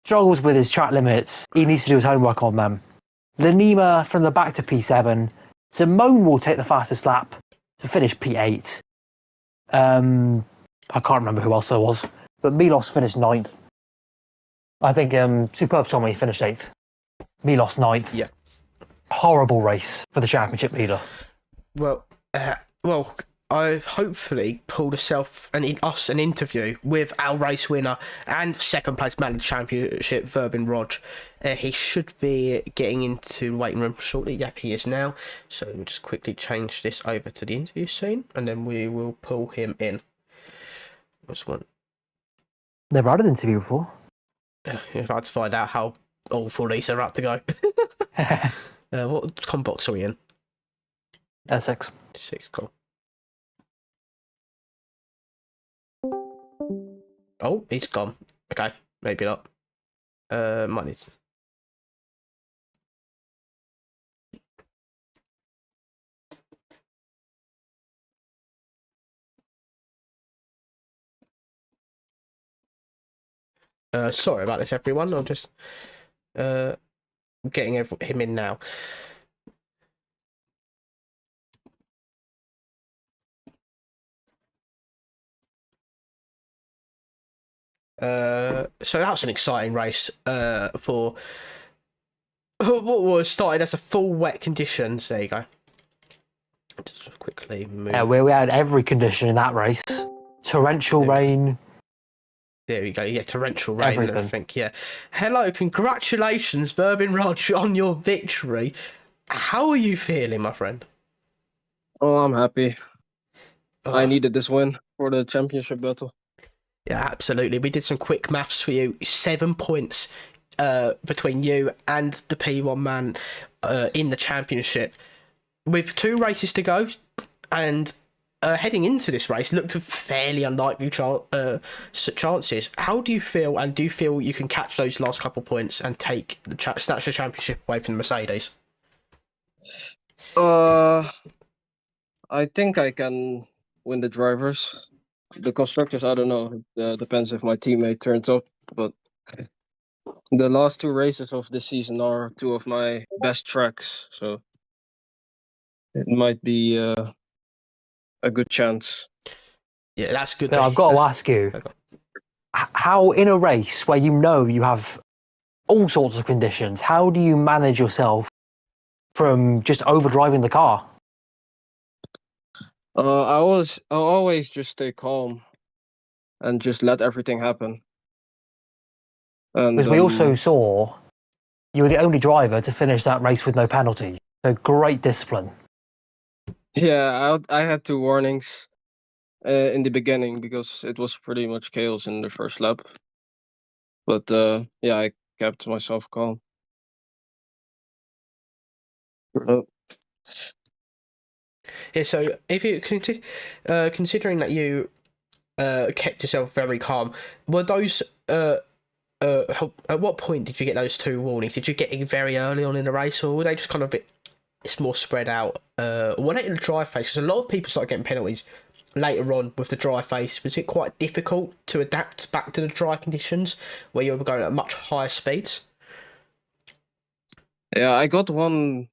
Speaker 2: struggles with his track limits. He needs to do his homework on them. Lenima from the back to P7. Simone will take the fastest lap to finish P8. I can't remember who else there was, but Milos finished 9th. I think Superb Tommy finished 8th. Milos 9th.
Speaker 1: Yeah.
Speaker 2: Horrible race for the championship leader.
Speaker 1: Well, I've hopefully pulled us an interview with our race winner and second place man in the championship, Verbin Rog. He should be getting into the waiting room shortly. Yep, he is now. So we'll just quickly change this over to the interview scene, and then we will pull him in. What's one?
Speaker 2: Never had an interview before.
Speaker 1: If I had to find out how awful these are about to go. What comp box are we in?
Speaker 2: 6.
Speaker 1: 6, cool. Oh, he's gone. Okay, maybe not. Might need. Sorry about this, everyone. I'm just getting him in now. So that's an exciting race for what was started as a full wet conditions. There you go. Just quickly move.
Speaker 2: Yeah, we had every condition in that race. Torrential rain.
Speaker 1: There we go. Yeah, torrential rain.
Speaker 2: Everything.
Speaker 1: I think. Yeah. Hello, congratulations, Verbin Raj, on your victory. How are you feeling, my friend?
Speaker 3: Oh, I'm happy. I needed this win for the championship battle.
Speaker 1: Yeah, absolutely. We did some quick maths for you. 7 points between you and the P1 man in the championship. With 2 races to go, and heading into this race, looked fairly unlikely chances. How do you feel, and do you feel you can catch those last couple points and take snatch the championship away from the Mercedes?
Speaker 3: I think I can win the drivers. The constructors, I don't know. It depends if my teammate turns up. But the last 2 races of this season are 2 of my best tracks, so it might be a good chance.
Speaker 1: Yeah, that's good.
Speaker 2: So I've got to ask you, how in a race where you have all sorts of conditions, how do you manage yourself from just overdriving the car?
Speaker 3: I always just stay calm and just let everything happen. And
Speaker 2: Because we also saw you were the only driver to finish that race with no penalties. So great discipline.
Speaker 3: yeah, I had 2 warnings in the beginning because it was pretty much chaos in the first lap. But yeah, I kept myself calm.
Speaker 1: Yeah, so if you considering that you kept yourself very calm, were those at what point did you get those 2 warnings? Did you get it very early on in the race, or were they just kind of it's more spread out? Were they in the dry face? Because a lot of people started getting penalties later on with the dry face. Was it quite difficult to adapt back to the dry conditions where you were going at much higher speeds?
Speaker 3: Yeah, I got one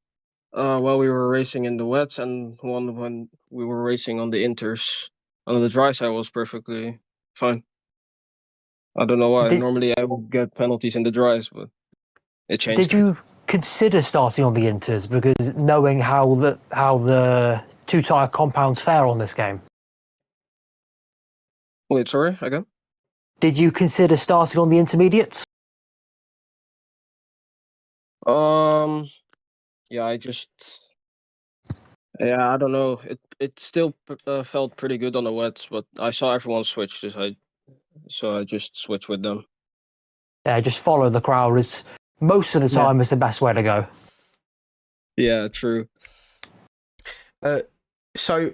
Speaker 3: while we were racing in the wets, and one when we were racing on the inters. On the dry side was perfectly fine. I don't know why. Normally I would get penalties in the dries, but it changed.
Speaker 2: Did you consider starting on the inters because knowing how the 2 tyre compounds fare on this game?
Speaker 3: Wait, sorry, again?
Speaker 2: Did you consider starting on the intermediates?
Speaker 3: Yeah, I don't know. It still felt pretty good on the wets, but I saw everyone switch, so I just switched with them.
Speaker 2: Yeah, just follow the crowd. Is most of the time is the best way to go.
Speaker 3: Yeah, true.
Speaker 1: So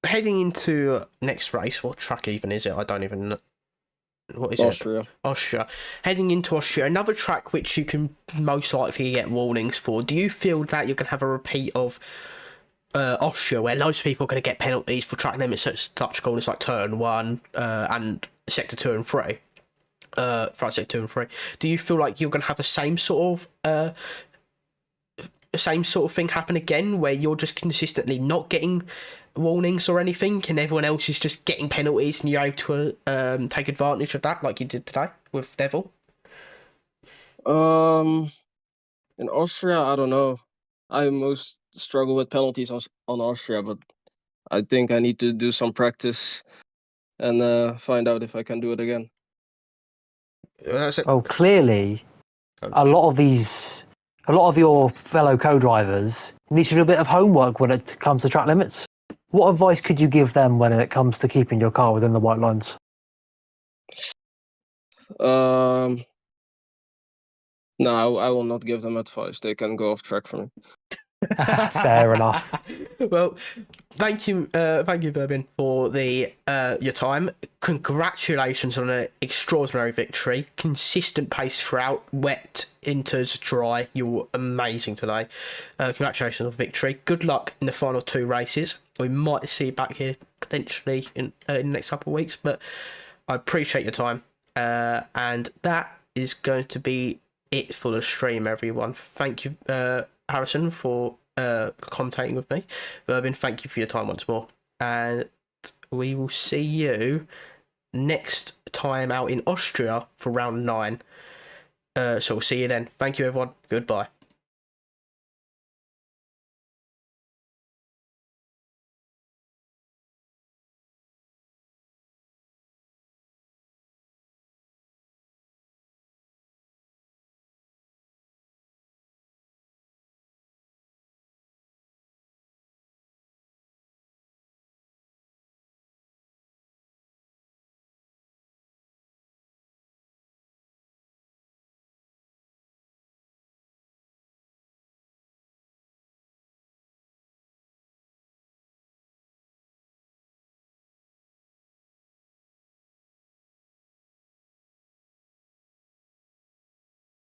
Speaker 1: heading into next race, what track even is it? I don't even know. What is
Speaker 3: Austria.
Speaker 1: it? Austria. Heading into Austria, another track which you can most likely get warnings for. Do you feel that you're going to have a repeat of Austria, where loads of people are going to get penalties for track limits at such corners like turn 1 and sector 2 and 3? Front sector 2 and 3. Do you feel like you're going to have the same sort of thing happen again, where you're just consistently not getting warnings or anything, and everyone else is just getting penalties, and you're able to take advantage of that, like you did today with Devil?
Speaker 3: In Austria, I don't know. I most struggle with penalties on Austria, but I think I need to do some practice and find out if I can do it again.
Speaker 1: That's it.
Speaker 2: Oh, clearly, a lot of your fellow co-drivers need to do a bit of homework when it comes to track limits. What advice could you give them when it comes to keeping your car within the white lines?
Speaker 3: No, I will not give them advice. They can go off track for me.
Speaker 2: Fair enough.
Speaker 1: Well, thank you, Verbin, for the your time. Congratulations on an extraordinary victory. Consistent pace throughout, wet, inters, dry. You were amazing today. Congratulations on the victory. Good luck in the final 2 races. We might see you back here potentially in the next couple of weeks, but I appreciate your time. And that is going to be it for the stream, everyone. Thank you, Harrison, for commentating with me. Verbin, thank you for your time once more. And we will see you next time out in Austria for round 9. So we'll see you then. Thank you, everyone. Goodbye.